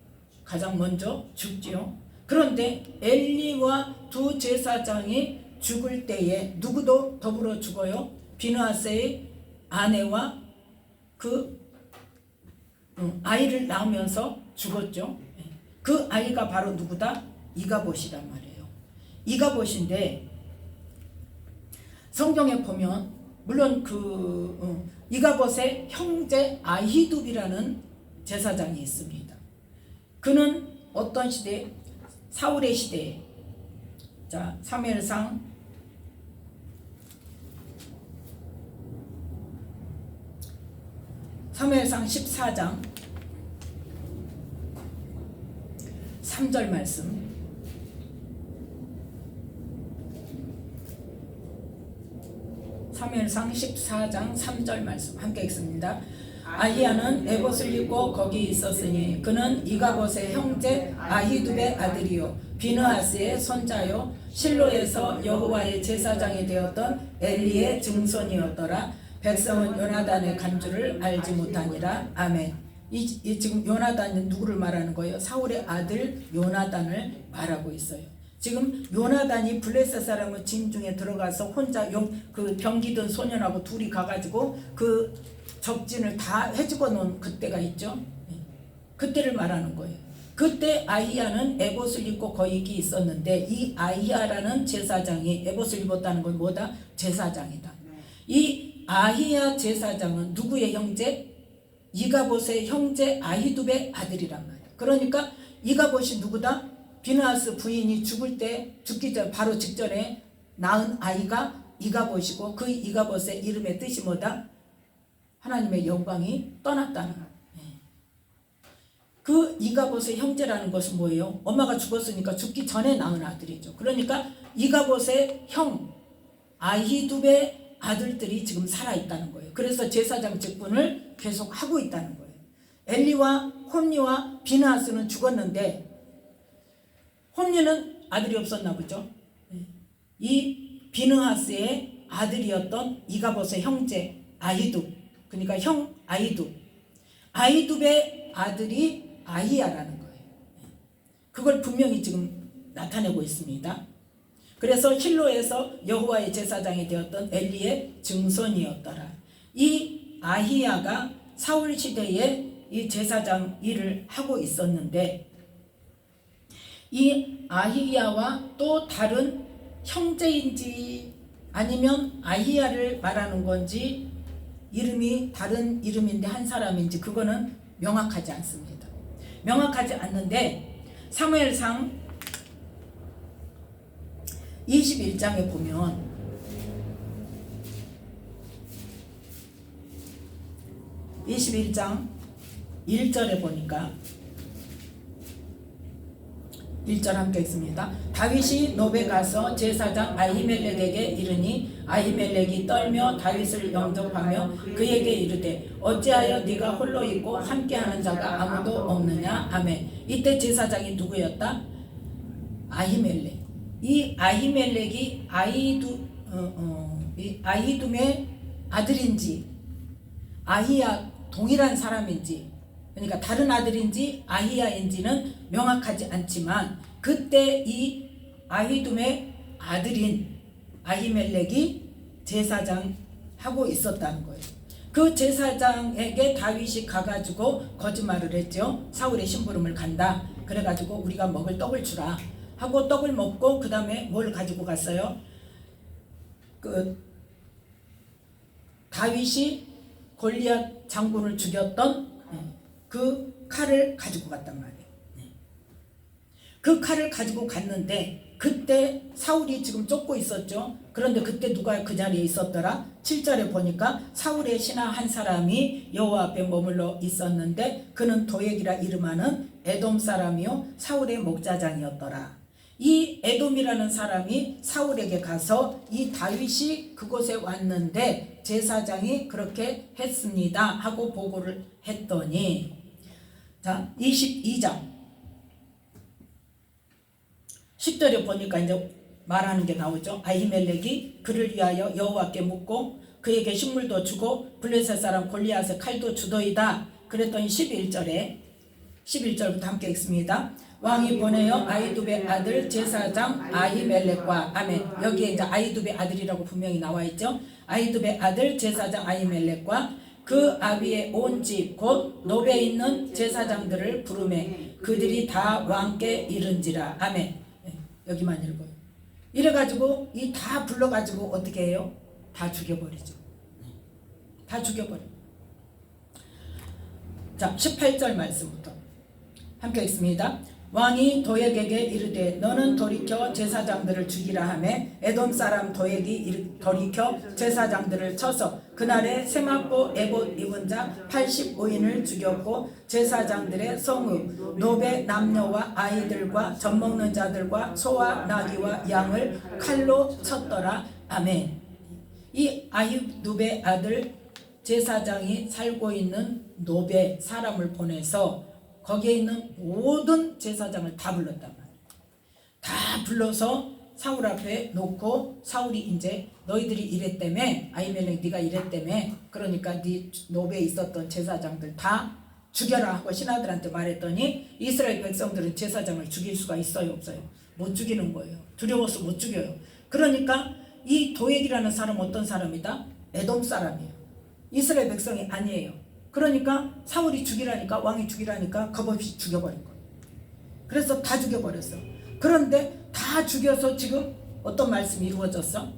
가장 먼저 죽지요. 그런데 엘리와 두 제사장이 죽을 때에 누구도 더불어 죽어요. 비느하스의 아내와 그 아이를 낳으면서 죽었죠. 그 아이가 바로 누구다? 이가봇이란 말이에요. 이가봇인데 성경에 보면 물론 이가봇의 형제 아히둡이라는 제사장이 있습니다. 그는 어떤 시대? 사울의 시대에 자 사무엘상 14장 3절 말씀. 사무엘상 14장 3절 말씀 함께 읽습니다. 아히야는 에봇을 입고 거기 있었으니 그는 이가봇의 형제 아히둡의 아들이요 비느하스의 손자요 실로에서 여호와의 제사장이 되었던 엘리의 증손이었더라. 백성은 요나단의 간주를 알지 못하니라. 아멘. 이 지금 요나단은 누구를 말하는 거예요? 사울의 아들 요나단을 말하고 있어요. 지금 요나단이 블레셋 사람의 진 중에 들어가서 혼자 그 병기 든 소년하고 둘이 가가지고 그 적진을 다 해집어 놓은 그때가 있죠. 그때를 말하는 거예요. 그때 아히야는 에봇을 입고 거익이 있었는데 이 아히야라는 제사장이 에봇을 입었다는 건 뭐다? 제사장이다. 이 아히야 제사장은 누구의 형제? 이가봇의 형제 아히둡의 아들이란 말이야. 그러니까 이가봇이 누구다? 비느하스 부인이 죽기 전 바로 직전에 낳은 아이가 이가봇이고 그 이가봇의 이름의 뜻이 뭐다? 하나님의 영광이 떠났다는 거야. 그 이가봇의 형제라는 것은 뭐예요? 엄마가 죽었으니까 죽기 전에 낳은 아들이죠. 그러니까 이가봇의 형 아히둡의 아들들이 지금 살아있다는 거예요. 그래서 제사장 직분을 계속 하고 있다는 거예요. 엘리와 홈리와 비느하스는 죽었는데 홈리는 아들이 없었나 보죠. 이 비느하스의 아들이었던 이가봇의 형제 아히둡, 그러니까 형 아히둡의 아들이 아히야라는 거예요. 그걸 분명히 지금 나타내고 있습니다. 그래서 실로에서 여호와의 제사장이 되었던 엘리의 증손이었더라. 이 아히야가 사울 시대에 이 제사장 일을 하고 있었는데 이 아히야와 또 다른 형제인지 아니면 아히야를 말하는 건지 이름이 다른 이름인데 한 사람인지 그거는 명확하지 않습니다. 명확하지 않는데 사무엘상 21장에 보면 21장 1절에 보니까 1절 함께 있습니다. 다윗이 노베 가서 제사장 아히멜렉에게 이르니 아히멜렉이 떨며 다윗을 영접하며 그에게 이르되 어찌하여 네가 홀로 있고 함께하는 자가 아무도 없느냐. 아멘. 이때 제사장이 누구였다? 아히멜렉. 이 아히멜렉이 아히둠의 아들인지 아히야 동일한 사람인지, 그러니까 다른 아들인지 아히야인지는 명확하지 않지만 그때 이 아히둠의 아들인 아히멜렉이 제사장 하고 있었다는 거예요. 그 제사장에게 다윗이 가가지고 거짓말을 했죠. 사울의 심부름을 간다. 그래가지고 우리가 먹을 떡을 주라 하고 떡을 먹고 그 다음에 뭘 가지고 갔어요? 다윗이 골리앗 장군을 죽였던 그 칼을 가지고 갔단 말이에요. 그 칼을 가지고 갔는데 그때 사울이 지금 쫓고 있었죠. 그런데 그때 누가 그 자리에 있었더라? 7절에 보니까 사울의 신하 한 사람이 여호와 앞에 머물러 있었는데 그는 도액이라 이름하는 에돔 사람이요 사울의 목자장이었더라. 이 에돔이라는 사람이 사울에게 가서 이 다윗이 그곳에 왔는데 제사장이 그렇게 했습니다 하고 보고를 했더니, 자 22장 10절에 보니까 이제 말하는 게 나오죠. 아히멜렉이 그를 위하여 여호와께 묻고 그에게 식물도 주고 블레셋 사람 골리앗의 칼도 주더이다. 그랬더니 11절부터 함께 읽습니다. 왕이 보내어 아히둡의 아들 제사장 아히멜렉과, 아멘. 여기에 이제 아히둡의 아들이라고 분명히 나와 있죠. 아히둡의 아들 제사장 아히멜렉과 그 아비의 온 집 곧 노베에 있는 제사장들을 부르매 그들이 다 왕께 이른지라. 아멘. 여기만 읽어요. 이래가지고 이 다 불러가지고 어떻게 해요? 다 죽여버리죠. 다 죽여버려. 자 18절 말씀부터 함께 읽습니다. 왕이 도액에게 이르되 너는 돌이켜 제사장들을 죽이라 하매 에돔 사람 도액이 돌이켜 제사장들을 쳐서 그날에 세마포 에봇 입은 자 85인을 죽였고 제사장들의 성읍 노베 남녀와 아이들과 젖먹는 자들과 소와 나귀와 양을 칼로 쳤더라. 아멘. 이 아히둡의 아들 제사장이 살고 있는 노베 사람을 보내서 거기에 있는 모든 제사장을 다 불렀단 말이에요. 다 불러서 사울 앞에 놓고 사울이 이제 너희들이 이랬다며 아히멜렉 네가 이랬다며 그러니까 네 노베에 있었던 제사장들 다 죽여라 하고 신하들한테 말했더니 이스라엘 백성들은 제사장을 죽일 수가 있어요 없어요? 못 죽이는 거예요. 두려워서 못 죽여요. 그러니까 이 도액이라는 사람 어떤 사람이다? 에돔 사람이에요. 이스라엘 백성이 아니에요. 그러니까 사울이 죽이라니까 왕이 죽이라니까 겁없이 죽여버린 거예요. 그래서 다 죽여버렸어. 그런데 다 죽여서 지금 어떤 말씀이 이루어졌어?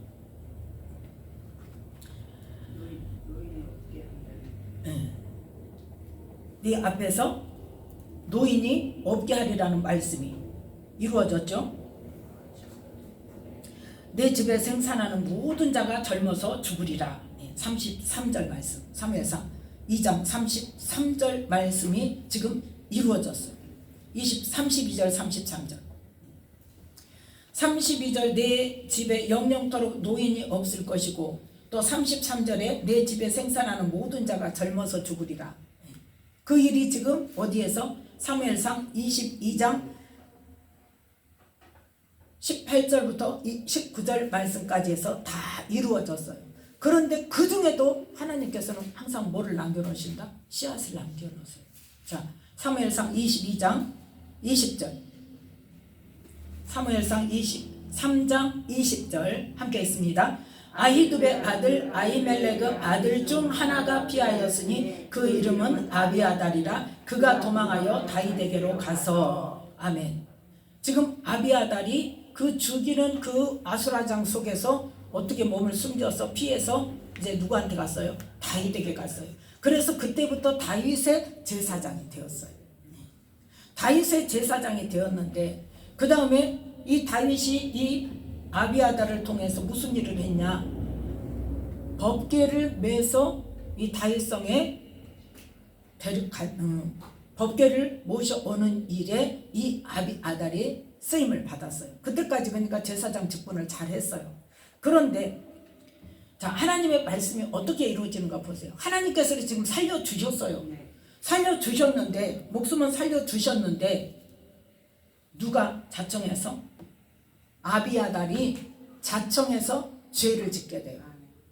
네 앞에서 노인이 없게 하리라는 말씀이 이루어졌죠. 내 집에 생산하는 모든 자가 젊어서 죽으리라. 33절 말씀, 사무엘상 2장 33절 말씀이 지금 이루어졌어요. 32절 33절 32절 내 집에 영영토록 노인이 없을 것이고, 또 33절에 내 집에 생산하는 모든 자가 젊어서 죽으리라. 그 일이 지금 어디에서? 사무엘상 22장 18절부터 19절 말씀까지 해서 다 이루어졌어요. 그런데 그 중에도 하나님께서는 항상 뭐를 남겨놓으신다? 씨앗을 남겨놓으세요. 자, 사무엘상 22장 20절, 사무엘상 23장 20절 함께 있습니다. 아히두베 아들 아히멜렉의 아들 중 하나가 피하였으니 그 이름은 아비아달이라. 그가 도망하여 다윗에게로 가서. 아멘. 지금 아비아달이 그 죽이는 그 아수라장 속에서 어떻게 몸을 숨겨서 피해서 이제 누구한테 갔어요? 다윗에게 갔어요. 그래서 그때부터 다윗의 제사장이 되었어요. 다윗의 제사장이 되었는데, 그 다음에 이 다윗이 이 아비아달을 통해서 무슨 일을 했냐? 법궤를 매서 이 다윗성에 법궤를 모셔오는 일에 이 아비아달이 쓰임을 받았어요. 그때까지 그러니까 제사장 직분을 잘 했어요. 그런데 자, 하나님의 말씀이 어떻게 이루어지는가 보세요. 하나님께서 지금 살려주셨어요. 살려주셨는데, 목숨은 살려주셨는데, 누가 자청해서? 아비아달이 자청해서 죄를 짓게 돼요.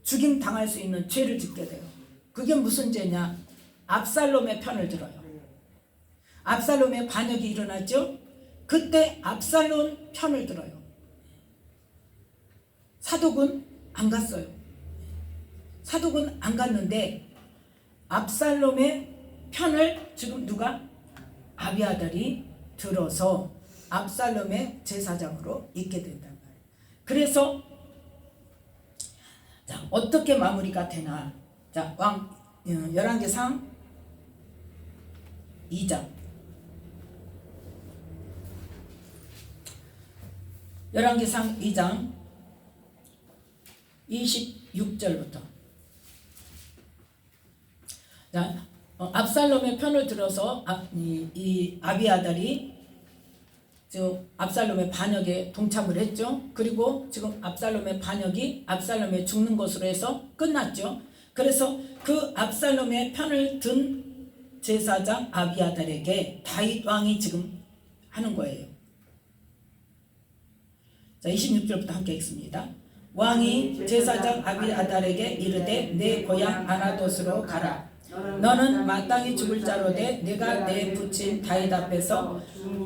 죽임 당할 수 있는 죄를 짓게 돼요. 그게 무슨 죄냐? 압살롬의 편을 들어요. 압살롬의 반역이 일어났죠. 그때 압살롬 편을 들어요. 사독은 안 갔어요. 사독은 안 갔는데 압살롬의 편을 지금 누가? 아비아달이 들어서 압살롬의 제사장으로 있게 된단 말이에요. 그래서 자, 어떻게 마무리가 되나? 자, 열왕기상 2장, 열왕기상 2장 26절부터. 자, 압살롬의 편을 들어서 이 아비아달이 압살롬의 반역에 동참을 했죠. 그리고 지금 압살롬의 반역이 압살롬의 죽는 것으로 해서 끝났죠. 그래서 그 압살롬의 편을 든 제사장 아비아달에게 다윗 왕이 지금 하는 거예요. 자, 26절부터 함께 읽습니다. 왕이 제사장 아비아달에게 이르되 내 고향 아나돗으로 가라. 너는 마땅히 죽을 자로되 내가 내 부친 다윗 앞에서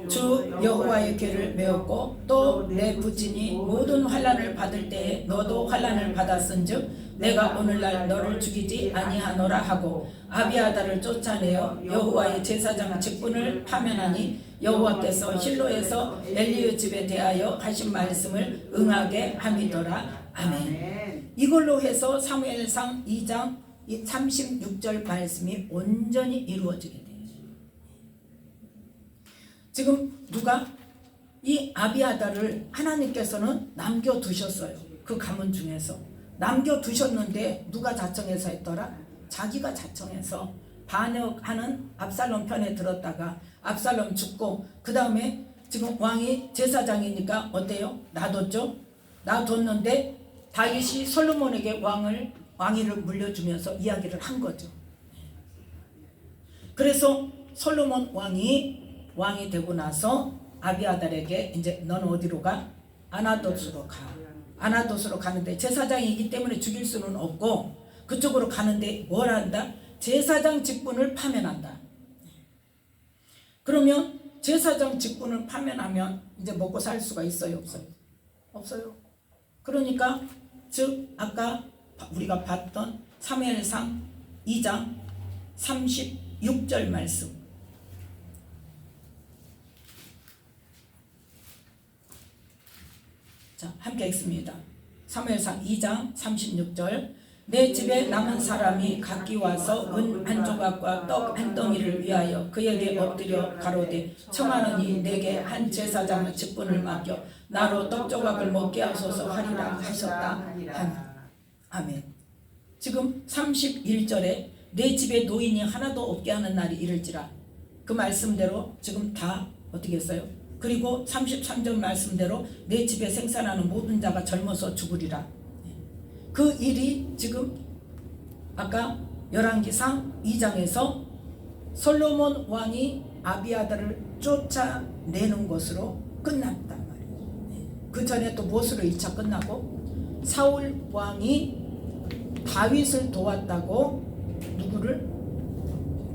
주 여호와의 궤를 메었고 또 내 부친이 모든 환난을 받을 때에 너도 환난을 받았은즉 내가 오늘날 너를 죽이지 아니하노라 하고 아비아달을 쫓아내어 여호와의 제사장 직분을 파면하니 여호와께서 실로에서 엘리의 집에 대하여 하신 말씀을 응하게 함이더라. 아멘. 이걸로 해서 사무엘상 2장 36절 말씀이 온전히 이루어지게 돼요. 지금 누가? 이 아비아달을 하나님께서는 남겨두셨어요. 그 가문 중에서 남겨두셨는데 누가 자청해서 했더라? 자기가 자청해서 반역하는 압살롬 편에 들었다가 압살롬 죽고, 그 다음에 지금 왕이 제사장이니까 어때요? 놔뒀죠? 놔뒀는데 다윗이 솔로몬에게 왕위를 물려주면서 이야기를 한 거죠. 그래서 솔로몬 왕이 되고 나서 아비아달에게 이제 너는 어디로 가? 아나돗으로 가. 아나돗으로 가는데 제사장이기 때문에 죽일 수는 없고 그쪽으로 가는데 뭘 한다? 제사장 직분을 파면한다. 그러면 제사장 직분을 파면하면 이제 먹고 살 수가 있어요, 없어요? 없어요. 그러니까 즉 아까 우리가 봤던 사무엘상 2장 36절 말씀, 자, 함께 읽습니다. 사무엘상 2장 36절. 내 집에 남은 사람이 각기 와서 은 한 조각과 떡 한 덩이를 위하여 그에게 엎드려 가로되 청하노니 내게 한 제사장의 직분을 맡겨 나로 떡 조각을 먹게 하소서 하리라 하셨다 하니. 아멘. 지금 31절에 내 집에 노인이 하나도 없게 하는 날이 이를지라, 그 말씀대로 지금 다 어떻게 했어요? 그리고 33절 말씀대로 내 집에 생산하는 모든 자가 젊어서 죽으리라. 그 일이 지금 아까 열왕기상 2장에서 솔로몬 왕이 아비아다를 쫓아내는 것으로 끝났단 말이에요. 그 전에 또 무엇으로 1차 끝나고 사울 왕이 다윗을 도왔다고 누구를?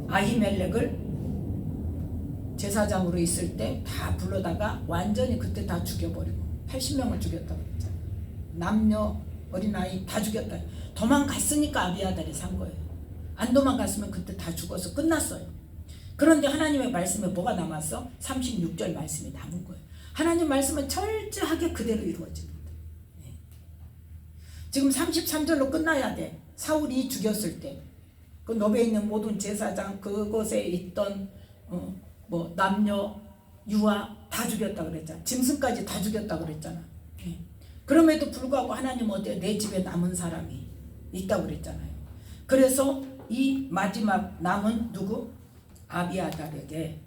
아히멜렉을 제사장으로 있을 때 다 불러다가 완전히 그때 다 죽여버리고 80명을 죽였다고 그랬잖아요. 남녀 어린아이 다 죽였다. 도망갔으니까 아비아달이 산 거예요. 안 도망갔으면 그때 다 죽어서 끝났어요. 그런데 하나님의 말씀에 뭐가 남았어? 36절 말씀이 남은 거예요. 하나님 말씀은 철저하게 그대로 이루어집니다. 지금 33절로 끝나야 돼. 사울이 죽였을 때 그 노베에 있는 모든 제사장, 그곳에 있던 뭐 남녀 유아 다 죽였다 그랬잖아. 짐승까지 다 죽였다 그랬잖아. 그럼에도 불구하고 하나님은 어때요? 내 집에 남은 사람이 있다고 그랬잖아요. 그래서 이 마지막 남은 누구? 아비아달에게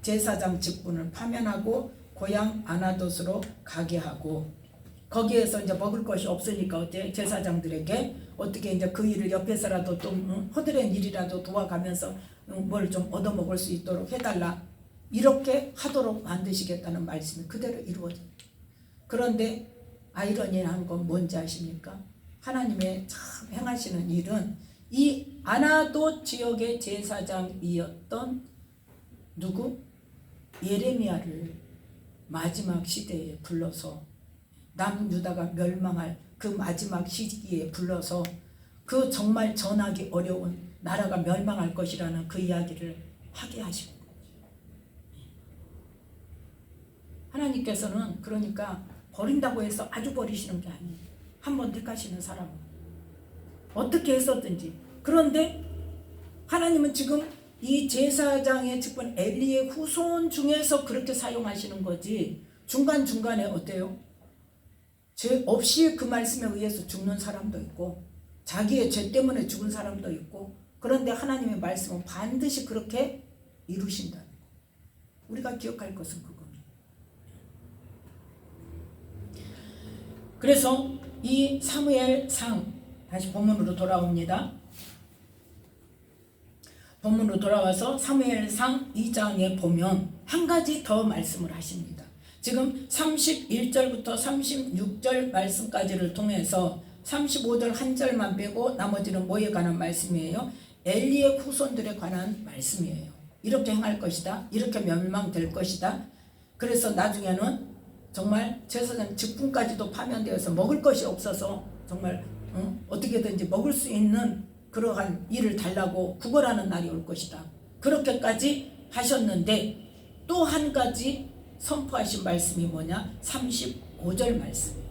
제사장 직분을 파면하고 고향 아나돗으로 가게 하고, 거기에서 이제 먹을 것이 없으니까 어때? 제사장들에게 어떻게 이제 그 일을 옆에서라도 좀 허드렛 일이라도 도와가면서 뭘 좀 얻어먹을 수 있도록 해달라, 이렇게 하도록 만드시겠다는 말씀이 그대로 이루어집니다. 그런데 아이러니한 건 뭔지 아십니까? 하나님의 참 행하시는 일은 이 아나돗 지역의 제사장이었던 누구? 예레미야를 마지막 시대에 불러서, 남유다가 멸망할 그 마지막 시기에 불러서 그 정말 전하기 어려운 나라가 멸망할 것이라는 그 이야기를 하게 하시고, 하나님께서는 그러니까 버린다고 해서 아주 버리시는 게 아니에요. 한번 택하시는 사람은 어떻게 했었든지. 그런데 하나님은 지금 이 제사장의 직분 엘리의 후손 중에서 그렇게 사용하시는 거지, 중간중간에 어때요? 죄 없이 그 말씀에 의해서 죽는 사람도 있고 자기의 죄 때문에 죽은 사람도 있고, 그런데 하나님의 말씀은 반드시 그렇게 이루신다는 거. 우리가 기억할 것은 그겁니다. 그래서 이 사무엘상, 다시 본문으로 돌아옵니다. 본문으로 돌아와서 사무엘상 2장에 보면 한 가지 더 말씀을 하십니다. 지금 31절부터 36절 말씀까지를 통해서 35절 한 절만 빼고 나머지는 뭐에 관한 말씀이에요? 엘리의 후손들에 관한 말씀이에요. 이렇게 행할 것이다, 이렇게 멸망될 것이다. 그래서 나중에는 정말 제사장 직분까지도 파면되어서 먹을 것이 없어서 정말 어떻게든지 먹을 수 있는 그러한 일을 달라고 구걸하는 날이 올 것이다. 그렇게까지 하셨는데 또 한 가지 선포하신 말씀이 뭐냐? 35절 말씀이에요.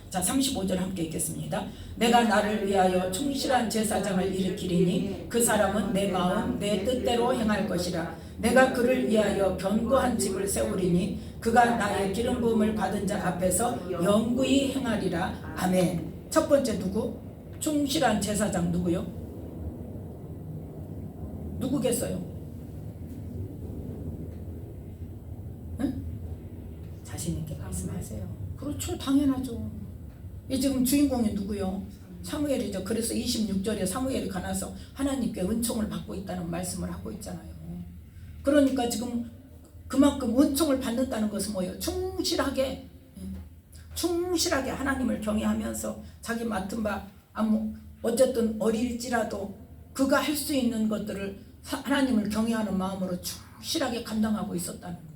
자, 35절 함께 읽겠습니다. 내가 나를 위하여 충실한 제사장을 일으키리니 그 사람은 내 마음 내 뜻대로 행할 것이라. 내가 그를 위하여 견고한 집을 세우리니 그가 나의 기름 부음을 받은 자 앞에서 영구히 행하리라. 아멘. 첫 번째 누구? 충실한 제사장 누구요? 누구겠어요? 응? 자신 있게 말씀하세요. 그렇죠, 당연하죠. 이 지금 주인공이 누구요? 사무엘이죠. 그래서 26절에 사무엘이 가나서 하나님께 은총을 받고 있다는 말씀을 하고 있잖아요. 그러니까 지금 그만큼 은총을 받는다는 것은 뭐예요? 충실하게 하나님을 경외하면서 자기 맡은 바 어쨌든 어릴지라도 그가 할 수 있는 것들을 하나님을 경외하는 마음으로 충실하게 감당하고 있었다는 거예요.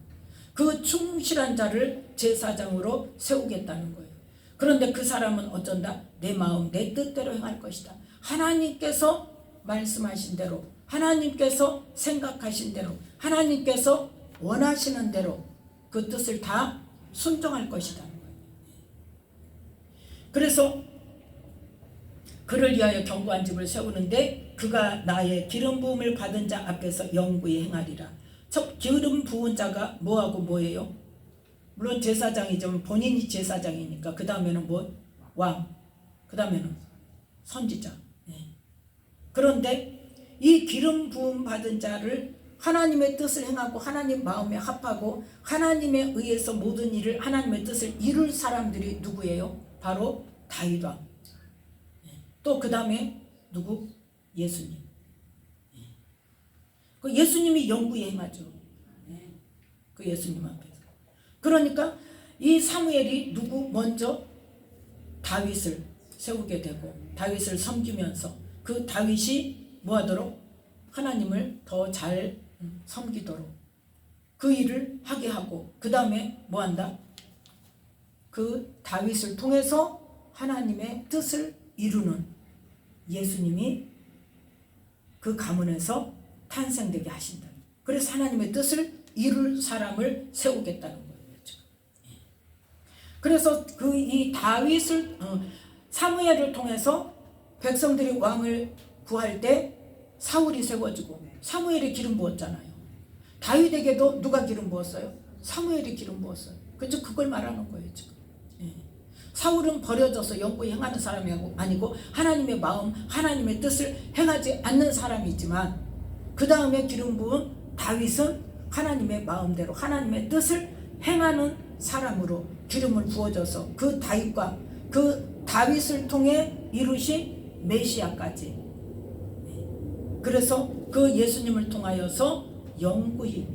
그 충실한 자를 제사장으로 세우겠다는 거예요. 그런데 그 사람은 어쩐다? 내 마음 내 뜻대로 행할 것이다. 하나님께서 말씀하신 대로, 하나님께서 생각하신 대로, 하나님께서 원하시는 대로 그 뜻을 다 순종할 것이다. 그래서 그를 위하여 견고한 집을 세우는데 그가 나의 기름 부음을 받은 자 앞에서 영구히 행하리라. 첫 기름 부은 자가 뭐하고 뭐예요? 물론 제사장이지만 본인이 제사장이니까 그 다음에는 뭐? 왕. 그 다음에는 선지자. 그런데 이 기름 부음 받은 자를 하나님의 뜻을 행하고 하나님 마음에 합하고 하나님에 의해서 모든 일을 하나님의 뜻을 이룰 사람들이 누구예요? 바로 다윗 왕. 또 그 다음에 누구? 예수님. 그 예수님이 영구히 행하죠. 그 예수님 앞에서. 그러니까 이 사무엘이 누구 먼저 다윗을 세우게 되고 다윗을 섬기면서 그 다윗이 뭐하도록 하나님을 더 잘 섬기도록 그 일을 하게 하고 그 다음에 뭐한다? 그 다윗을 통해서 하나님의 뜻을 이루는 예수님이 그 가문에서 탄생되게 하신다. 그래서 하나님의 뜻을 이룰 사람을 세우겠다는 거예요. 그래서 그 이 다윗을 사무엘을 통해서 백성들이 왕을 구할 때 사울이 세워지고 사무엘이 기름 부었잖아요. 다윗에게도 누가 기름 부었어요? 사무엘이 기름 부었어요. 그죠? 그걸 말하는 거예요 지금. 사울은 버려져서 영구히 행하는 사람이 아니고 하나님의 마음, 하나님의 뜻을 행하지 않는 사람이지만 그 다음에 기름 부은 다윗은 하나님의 마음대로 하나님의 뜻을 행하는 사람으로 기름을 부어져서 그 다윗과 그 다윗을 통해 이루신 메시아까지. 그래서 그 예수님을 통하여서 영구히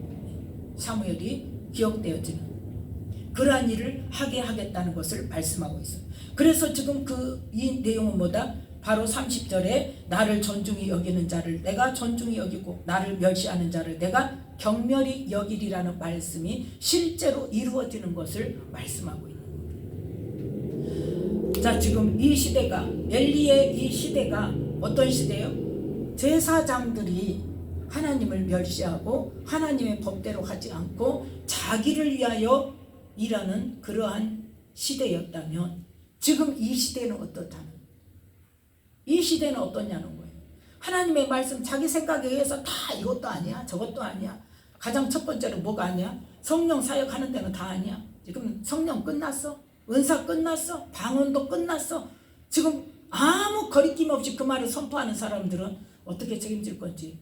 사무엘이 기억되어지는 그러한 일을 하게 하겠다는 것을 말씀하고 있어요. 그래서 지금 이 내용은 뭐다? 바로 30절에 나를 존중히 여기는 자를 내가 존중히 여기고 나를 멸시하는 자를 내가 경멸히 여기리라는 말씀이 실제로 이루어지는 것을 말씀하고 있는 거예요. 자, 지금 이 시대가 엘리의 이 시대가 어떤 시대예요? 제사장들이 하나님을 멸시하고 하나님의 법대로 하지 않고 자기를 위하여 일하는 그러한 시대였다면 지금 이 시대는 어떻다는 거예요? 이 시대는 어떠냐는 거예요. 하나님의 말씀 자기 생각에 의해서 다 이것도 아니야 저것도 아니야. 가장 첫 번째로 뭐가 아니야? 성령 사역하는 데는 다 아니야. 지금 성령 끝났어. 은사 끝났어. 방언도 끝났어. 지금 아무 거리낌 없이 그 말을 선포하는 사람들은 어떻게 책임질 건지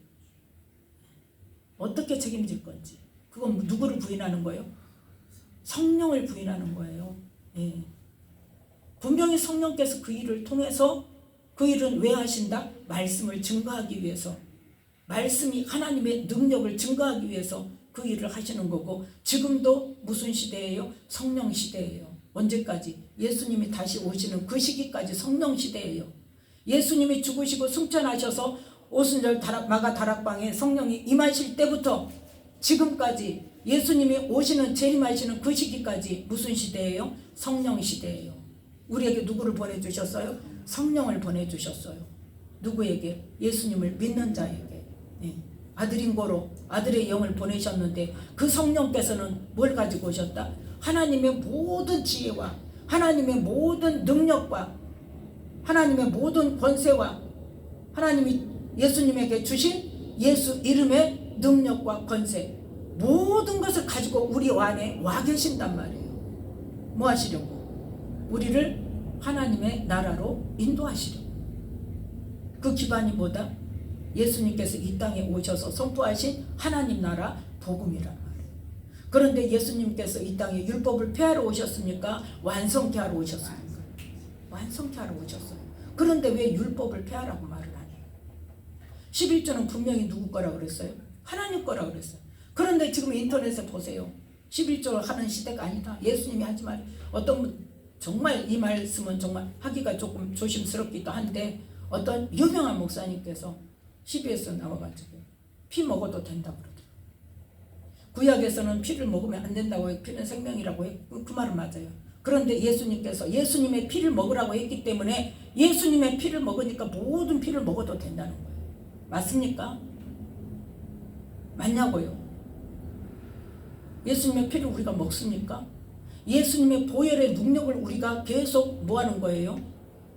어떻게 책임질 건지 그건 누구를 부인하는 거예요? 성령을 부인하는 거예요. 분명히 성령께서 그 일을 통해서 그 일은 왜 하신다? 말씀을 증거하기 위해서 말씀이 하나님의 능력을 증거하기 위해서 그 일을 하시는 거고 지금도 무슨 시대예요? 성령 시대예요. 언제까지? 예수님이 다시 오시는 그 시기까지 성령 시대예요. 예수님이 죽으시고 승천하셔서 오순절 마가 다락방에 성령이 임하실 때부터 지금까지 예수님이 오시는 재림하시는 그 시기까지 무슨 시대예요? 성령 시대예요. 우리에게 누구를 보내주셨어요? 성령을 보내주셨어요. 누구에게? 예수님을 믿는 자에게. 아들인 고로 아들의 영을 보내셨는데 그 성령께서는 뭘 가지고 오셨다? 하나님의 모든 지혜와 하나님의 모든 능력과 하나님의 모든 권세와 하나님이 예수님에게 주신 예수 이름의 능력과 권세 모든 것을 가지고 우리 안에 와 계신단 말이에요. 뭐 하시려고? 우리를 하나님의 나라로 인도하시려고. 그 기반이 뭐다? 예수님께서 이 땅에 오셔서 선포하신 하나님 나라 복음이란 말이에요. 그런데 예수님께서 이 땅에 율법을 폐하러 오셨습니까? 완성케 하러 오셨습니까? 완성케 하러 오셨어요. 그런데 왜 율법을 폐하라고 말을 하냐? 11조는 분명히 누구 거라고 그랬어요? 하나님 거라고 그랬어요. 그런데 지금 인터넷에 보세요. 11조를 하는 시대가 아니다. 예수님이 하지 말. 어떤 분 정말 이 말씀은 정말 하기가 조금 조심스럽기도 한데 어떤 유명한 목사님께서 CBS에 나와가지고 피 먹어도 된다고 그러더라고요. 구약에서는 피를 먹으면 안 된다고 해요. 피는 생명이라고 해요. 그 말은 맞아요. 그런데 예수님께서 예수님의 피를 먹으라고 했기 때문에 예수님의 피를 먹으니까 모든 피를 먹어도 된다는 거예요. 맞습니까? 맞냐고요? 예수님의 피를 우리가 먹습니까? 예수님의 보혈의 능력을 우리가 계속 뭐 하는 거예요?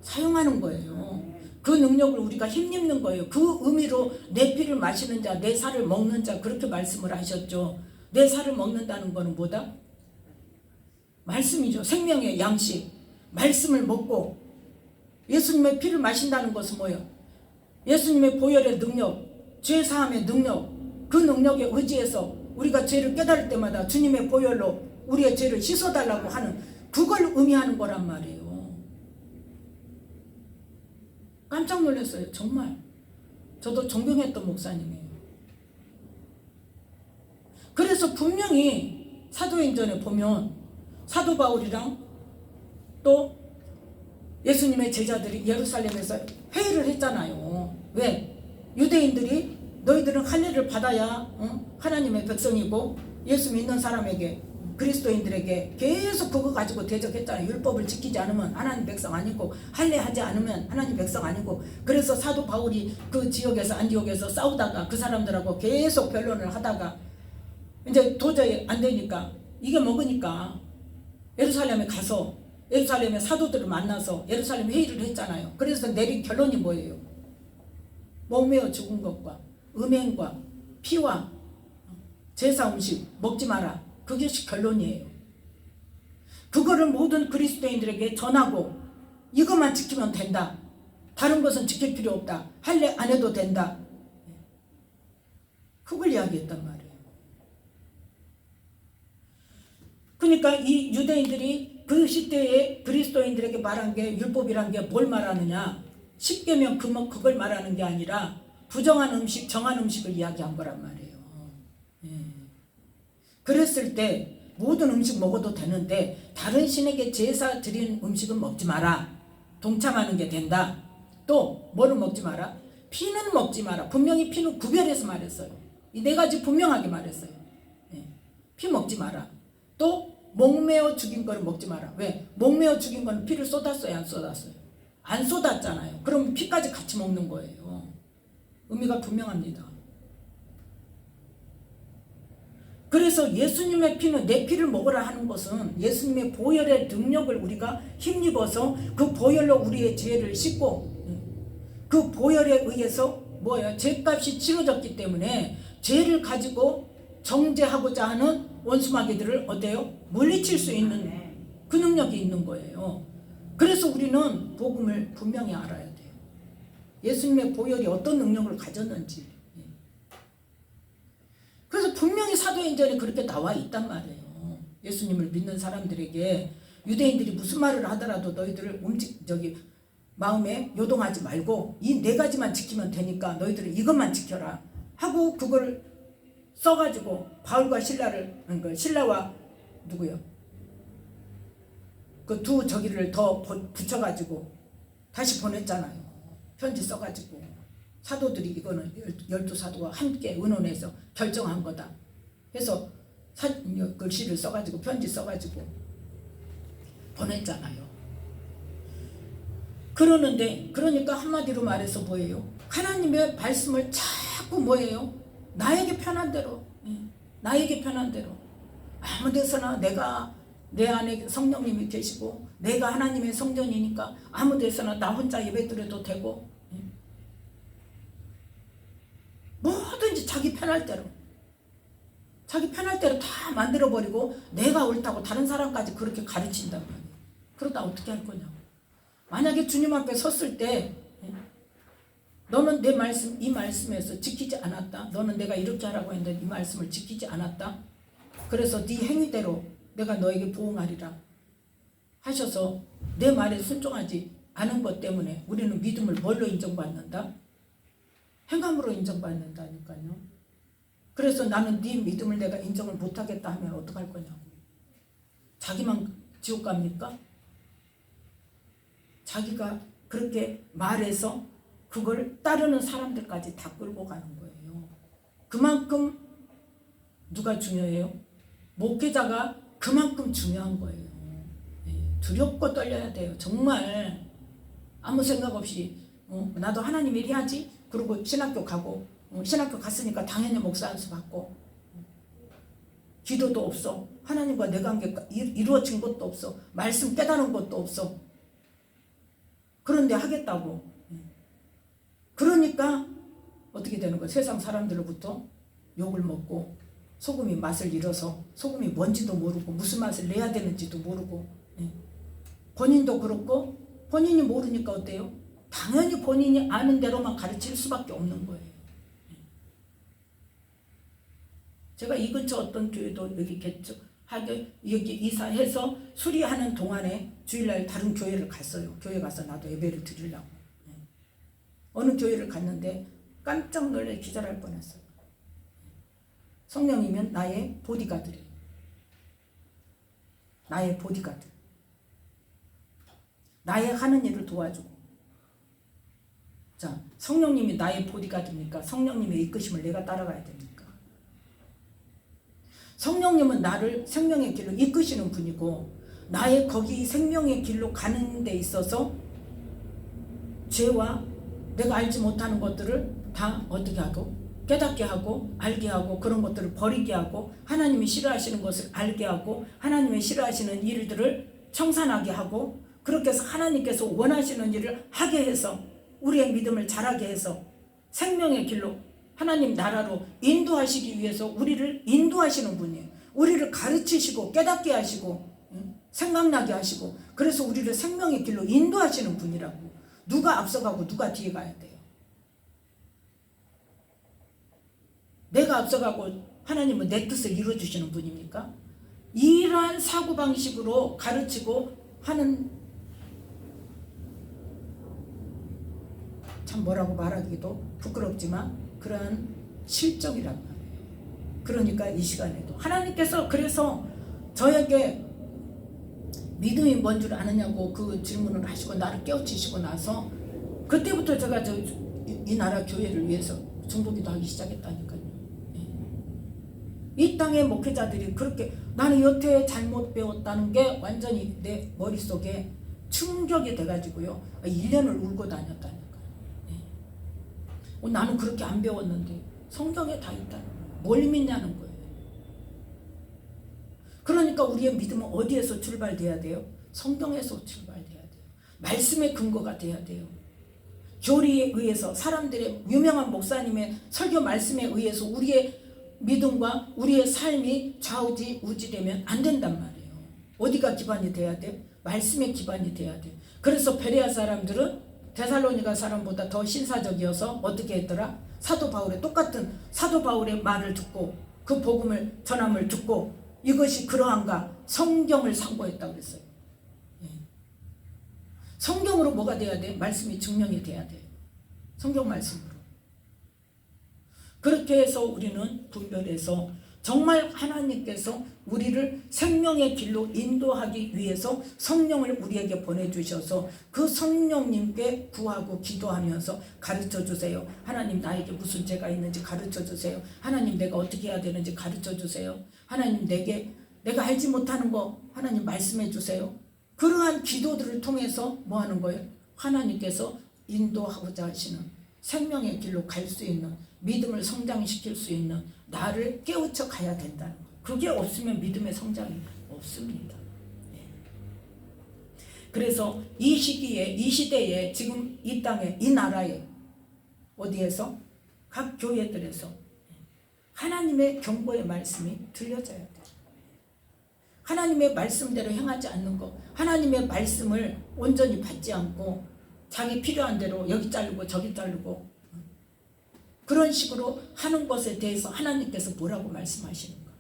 사용하는 거예요. 그 능력을 우리가 힘입는 거예요. 그 의미로 내 피를 마시는 자, 내 살을 먹는 자, 그렇게 말씀을 하셨죠. 내 살을 먹는다는 거는 뭐다? 말씀이죠. 생명의 양식. 말씀을 먹고 예수님의 피를 마신다는 것은 뭐예요? 예수님의 보혈의 능력, 죄사함의 능력, 그 능력에 의지해서 우리가 죄를 깨달을 때마다 주님의 보혈로 우리의 죄를 씻어달라고 하는, 그걸 의미하는 거란 말이에요. 깜짝 놀랐어요. 정말. 저도 존경했던 목사님이에요. 그래서 분명히 사도행전에 보면 사도 바울이랑 또 예수님의 제자들이 예루살렘에서 회의를 했잖아요. 왜? 유대인들이 너희들은 할례를 받아야 하나님의 백성이고 예수 믿는 사람에게, 그리스도인들에게 계속 그거 가지고 대적했잖아요. 율법을 지키지 않으면 하나님 백성 아니고, 할례하지 않으면 하나님 백성 아니고. 그래서 사도 바울이 그 지역에서, 안디옥에서 싸우다가 그 사람들하고 계속 변론을 하다가 이제 도저히 안 되니까, 이게 먹으니까 예루살렘에 가서 예루살렘의 사도들을 만나서 예루살렘 회의를 했잖아요. 그래서 내린 결론이 뭐예요? 목매어 죽은 것과 음행과 피와 제사 음식 먹지 마라. 그것이 결론이에요. 그거를 모든 그리스도인들에게 전하고 이것만 지키면 된다. 다른 것은 지킬 필요 없다. 할례 안 해도 된다. 그걸 이야기했단 말이에요. 그러니까 이 유대인들이 그 시대에 그리스도인들에게 말한 게, 율법이란 게 뭘 말하느냐, 십계명 그걸 말하는 게 아니라 부정한 음식, 정한 음식을 이야기한 거란 말이에요. 그랬을 때 모든 음식 먹어도 되는데 다른 신에게 제사 드린 음식은 먹지 마라. 동참하는 게 된다. 또 뭐를 먹지 마라? 피는 먹지 마라. 분명히 피는 구별해서 말했어요. 이 네 가지 분명하게 말했어요. 피 먹지 마라. 또 목매어 죽인 거를 먹지 마라. 왜? 목매어 죽인 거는 피를 쏟았어요, 안 쏟았어요? 안 쏟았잖아요. 그럼 피까지 같이 먹는 거예요. 의미가 분명합니다. 그래서 예수님의 피는, 내 피를 먹으라 하는 것은 예수님의 보혈의 능력을 우리가 힘입어서 그 보혈로 우리의 죄를 씻고, 그 보혈에 의해서 뭐예요? 죄값이 치러졌기 때문에 죄를 가지고 정죄하고자 하는 원수마귀들을 어때요? 물리칠 수 있는 그 능력이 있는 거예요. 그래서 우리는 복음을 분명히 알아야 돼요. 예수님의 보혈이 어떤 능력을 가졌는지. 그래서 분명히 사도행전에 그렇게 나와 있단 말이에요. 예수님을 믿는 사람들에게 유대인들이 무슨 말을 하더라도 너희들을 마음에 요동하지 말고 이 네 가지만 지키면 되니까 너희들은 이것만 지켜라 하고, 그걸 써가지고 바울과 신라와 누구요? 그 두 저기를 더 붙여가지고 다시 보냈잖아요. 편지 써가지고. 사도들이 이거는 12사도와 함께 의논해서 결정한 거다 해서 글씨를 써가지고, 편지 써가지고 보냈잖아요. 그러니까 한마디로 말해서 뭐예요? 하나님의 말씀을 자꾸 뭐예요? 나에게 편한 대로, 나에게 편한 대로, 아무 데서나 내 안에 성령님이 계시고 내가 하나님의 성전이니까 아무 데서나 나 혼자 예배드려도 되고, 뭐든지 자기 편할 대로 다 만들어버리고 내가 옳다고 다른 사람까지 그렇게 가르친단 말이에요. 그러다 어떻게 할 거냐고. 만약에 주님 앞에 섰을 때 너는 내 말씀, 이 말씀에서 지키지 않았다. 너는 내가 이렇게 하라고 했는데 이 말씀을 지키지 않았다. 그래서 네 행위대로 내가 너에게 보응하리라 하셔서 내 말에 순종하지 않은 것 때문에 우리는 믿음을 뭘로 인정받는다? 행함으로 인정받는다니까요. 그래서 나는 네 믿음을 내가 인정을 못하겠다 하면 어떡할 거냐고. 자기만 지옥 갑니까? 자기가 그렇게 말해서 그걸 따르는 사람들까지 다 끌고 가는 거예요. 그만큼 누가 중요해요? 목회자가 그만큼 중요한 거예요. 두렵고 떨려야 돼요. 정말 아무 생각 없이 나도 하나님 일 해야지. 그리고 신학교 가고, 신학교 갔으니까 당연히 목사 안수 받고, 기도도 없어. 하나님과 내 관계가 이루어진 것도 없어. 말씀 깨달은 것도 없어. 그런데 하겠다고. 그러니까 어떻게 되는 거야? 세상 사람들로부터 욕을 먹고 소금이 맛을 잃어서 소금이 뭔지도 모르고 무슨 맛을 내야 되는지도 모르고 본인도 그렇고 본인이 모르니까 어때요? 당연히 본인이 아는 대로만 가르칠 수밖에 없는 거예요. 제가 이 근처 어떤 교회도 여기 여기 이사해서 수리하는 동안에 주일날 다른 교회를 갔어요. 교회 가서 나도 예배를 드리려고. 어느 교회를 갔는데 깜짝 놀래 기절할 뻔했어요. 성령이면 나의 보디가드래요. 나의 보디가드. 나의 하는 일을 도와주고. 자, 성령님이 나의 보디가드입니까? 성령님의 이끄심을 내가 따라가야 됩니까? 성령님은 나를 생명의 길로 이끄시는 분이고 나의 거기 생명의 길로 가는 데 있어서 죄와 내가 알지 못하는 것들을 다 어떻게 하고 깨닫게 하고 알게 하고 그런 것들을 버리게 하고 하나님이 싫어하시는 것을 알게 하고 하나님이 싫어하시는 일들을 청산하게 하고 그렇게 해서 하나님께서 원하시는 일을 하게 해서 우리의 믿음을 자라게 해서 생명의 길로 하나님 나라로 인도하시기 위해서 우리를 인도하시는 분이에요. 우리를 가르치시고 깨닫게 하시고 생각나게 하시고 그래서 우리를 생명의 길로 인도하시는 분이라고. 누가 앞서가고 누가 뒤에 가야 돼요. 내가 앞서가고 하나님은 내 뜻을 이루어주시는 분입니까? 이러한 사고방식으로 가르치고 하는 참 뭐라고 말하기도 부끄럽지만 그러한 실정이란 말이에요. 그러니까 이 시간에도 하나님께서 그래서 저에게 믿음이 뭔 줄 아느냐고 그 질문을 하시고 나를 깨우치시고 나서 그때부터 제가 이 나라 교회를 위해서 중보기도 하기 시작했다니까요. 이 땅의 목회자들이 그렇게 나는 여태 잘못 배웠다는 게 완전히 내 머릿속에 충격이 돼가지고요. 1년을 울고 다녔다니까요. 나는 그렇게 안 배웠는데 성경에 다 있다는 거예요. 뭘 믿냐는 거예요. 그러니까 우리의 믿음은 어디에서 출발돼야 돼요? 성경에서 출발돼야 돼요. 말씀의 근거가 돼야 돼요. 교리에 의해서 사람들의 유명한 목사님의 설교 말씀에 의해서 우리의 믿음과 우리의 삶이 좌우지우지되면 안 된단 말이에요. 어디가 기반이 돼야 돼? 말씀의 기반이 돼야 돼. 그래서 베레아 사람들은 데살로니가 사람보다 더 신사적이어서 어떻게 했더라? 사도 바울의 똑같은 사도 바울의 말을 듣고 그 복음을 전함을 듣고 이것이 그러한가 성경을 상고했다고 그랬어요. 성경으로 뭐가 돼야 돼? 말씀이 증명이 돼야 돼요. 성경 말씀으로. 그렇게 해서 우리는 분별해서 정말 하나님께서 우리를 생명의 길로 인도하기 위해서 성령을 우리에게 보내주셔서 그 성령님께 구하고 기도하면서 가르쳐주세요. 하나님 나에게 무슨 죄가 있는지 가르쳐주세요. 하나님 내가 어떻게 해야 되는지 가르쳐주세요. 하나님 내가 알지 못하는 거 하나님 말씀해주세요. 그러한 기도들을 통해서 뭐 하는 거예요? 하나님께서 인도하고자 하시는 생명의 길로 갈 수 있는 믿음을 성장시킬 수 있는 나를 깨우쳐 가야 된다는 거예요. 그게 없으면 믿음의 성장이 없습니다. 그래서 이 시기에 이 시대에 지금 이 땅에 이 나라에 어디에서 각 교회들에서 하나님의 경고의 말씀이 들려져야 돼요. 하나님의 말씀대로 행하지 않는 것, 하나님의 말씀을 온전히 받지 않고 자기 필요한 대로 여기 자르고 저기 자르고 그런 식으로 하는 것에 대해서 하나님께서 뭐라고 말씀하시는가?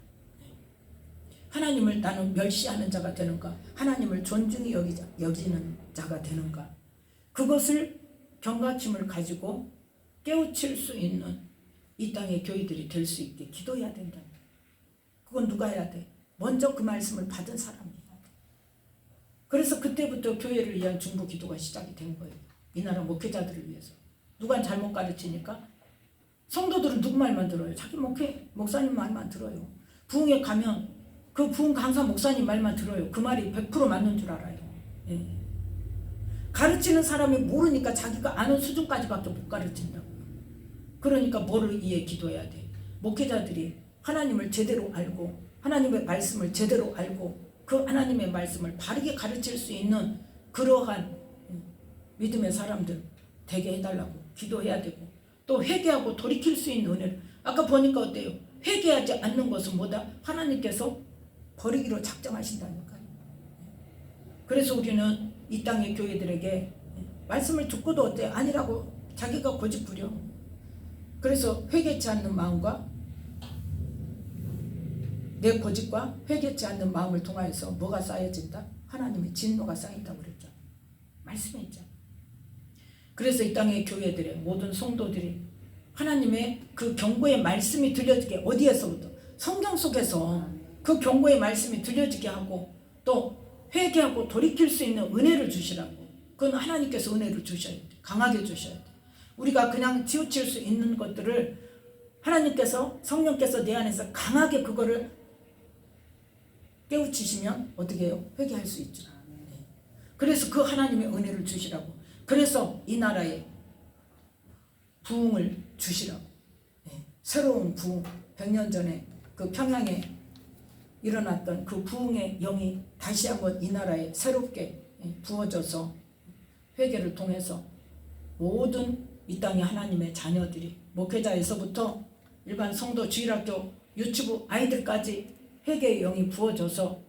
하나님을 나는 멸시하는 자가 되는가? 하나님을 존중히 여기는 자가 되는가? 그것을 경각심을 가지고 깨우칠 수 있는 이 땅의 교회들이 될 수 있게 기도해야 된다. 그건 누가 해야 돼? 먼저 그 말씀을 받은 사람이 해야 돼. 그래서 그때부터 교회를 위한 중보 기도가 시작이 된 거예요. 이 나라 목회자들을 위해서. 누가 잘못 가르치니까 성도들은 누구 말만 들어요? 자기 목사님 말만 들어요. 부흥에 가면 그 부흥 강사 목사님 말만 들어요. 그 말이 100% 맞는 줄 알아요. 가르치는 사람이 모르니까 자기가 아는 수준까지밖에 못 가르친다고요. 그러니까 뭐를 위해 기도해야 돼? 목회자들이 하나님을 제대로 알고 하나님의 말씀을 제대로 알고 그 하나님의 말씀을 바르게 가르칠 수 있는 그러한 믿음의 사람들 되게 해달라고 기도해야 되고, 또 회개하고 돌이킬 수 있는 은혜를, 아까 보니까 어때요? 회개하지 않는 것은 뭐다? 하나님께서 버리기로 작정하신다니까요. 그래서 우리는 이 땅의 교회들에게 말씀을 듣고도 어때요? 아니라고 자기가 고집부려. 그래서 회개치 않는 마음과 내 고집과 회개치 않는 마음을 통하여서 뭐가 쌓여진다? 하나님의 진노가 쌓인다고 그랬죠. 말씀에 있죠. 그래서 이 땅의 교회들의 모든 성도들이 하나님의 그 경고의 말씀이 들려지게, 어디에서부터? 성경 속에서 그 경고의 말씀이 들려지게 하고, 또 회개하고 돌이킬 수 있는 은혜를 주시라고. 그건 하나님께서 은혜를 주셔야 돼. 강하게 주셔야 돼. 우리가 그냥 치우칠 수 있는 것들을 하나님께서, 성령께서 내 안에서 강하게 그거를 깨우치시면 어떻게 해요? 회개할 수 있죠. 그래서 그 하나님의 은혜를 주시라고. 그래서 이 나라에 부흥을 주시라고. 새로운 부흥, 100년 전에 그 평양에 일어났던 그 부흥의 영이 다시 한번 이 나라에 새롭게 부어져서 회개를 통해서 모든 이 땅의 하나님의 자녀들이, 목회자에서부터 일반 성도, 주일학교, 유치부 아이들까지 회개의 영이 부어져서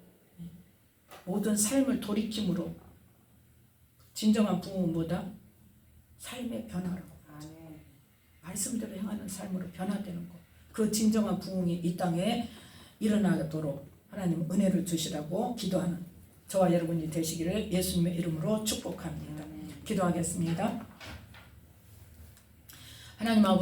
모든 삶을 돌이킴으로, 진정한 부흥은 뭐다? 삶의 변화라고. 말씀대로 행하는 삶으로 변화되는 것. 그 진정한 부흥이 이 땅에 일어나도록 하나님 은혜를 주시라고 기도하는 저와 여러분이 되시기를 예수님의 이름으로 축복합니다. 기도하겠습니다. 하나님 아버지,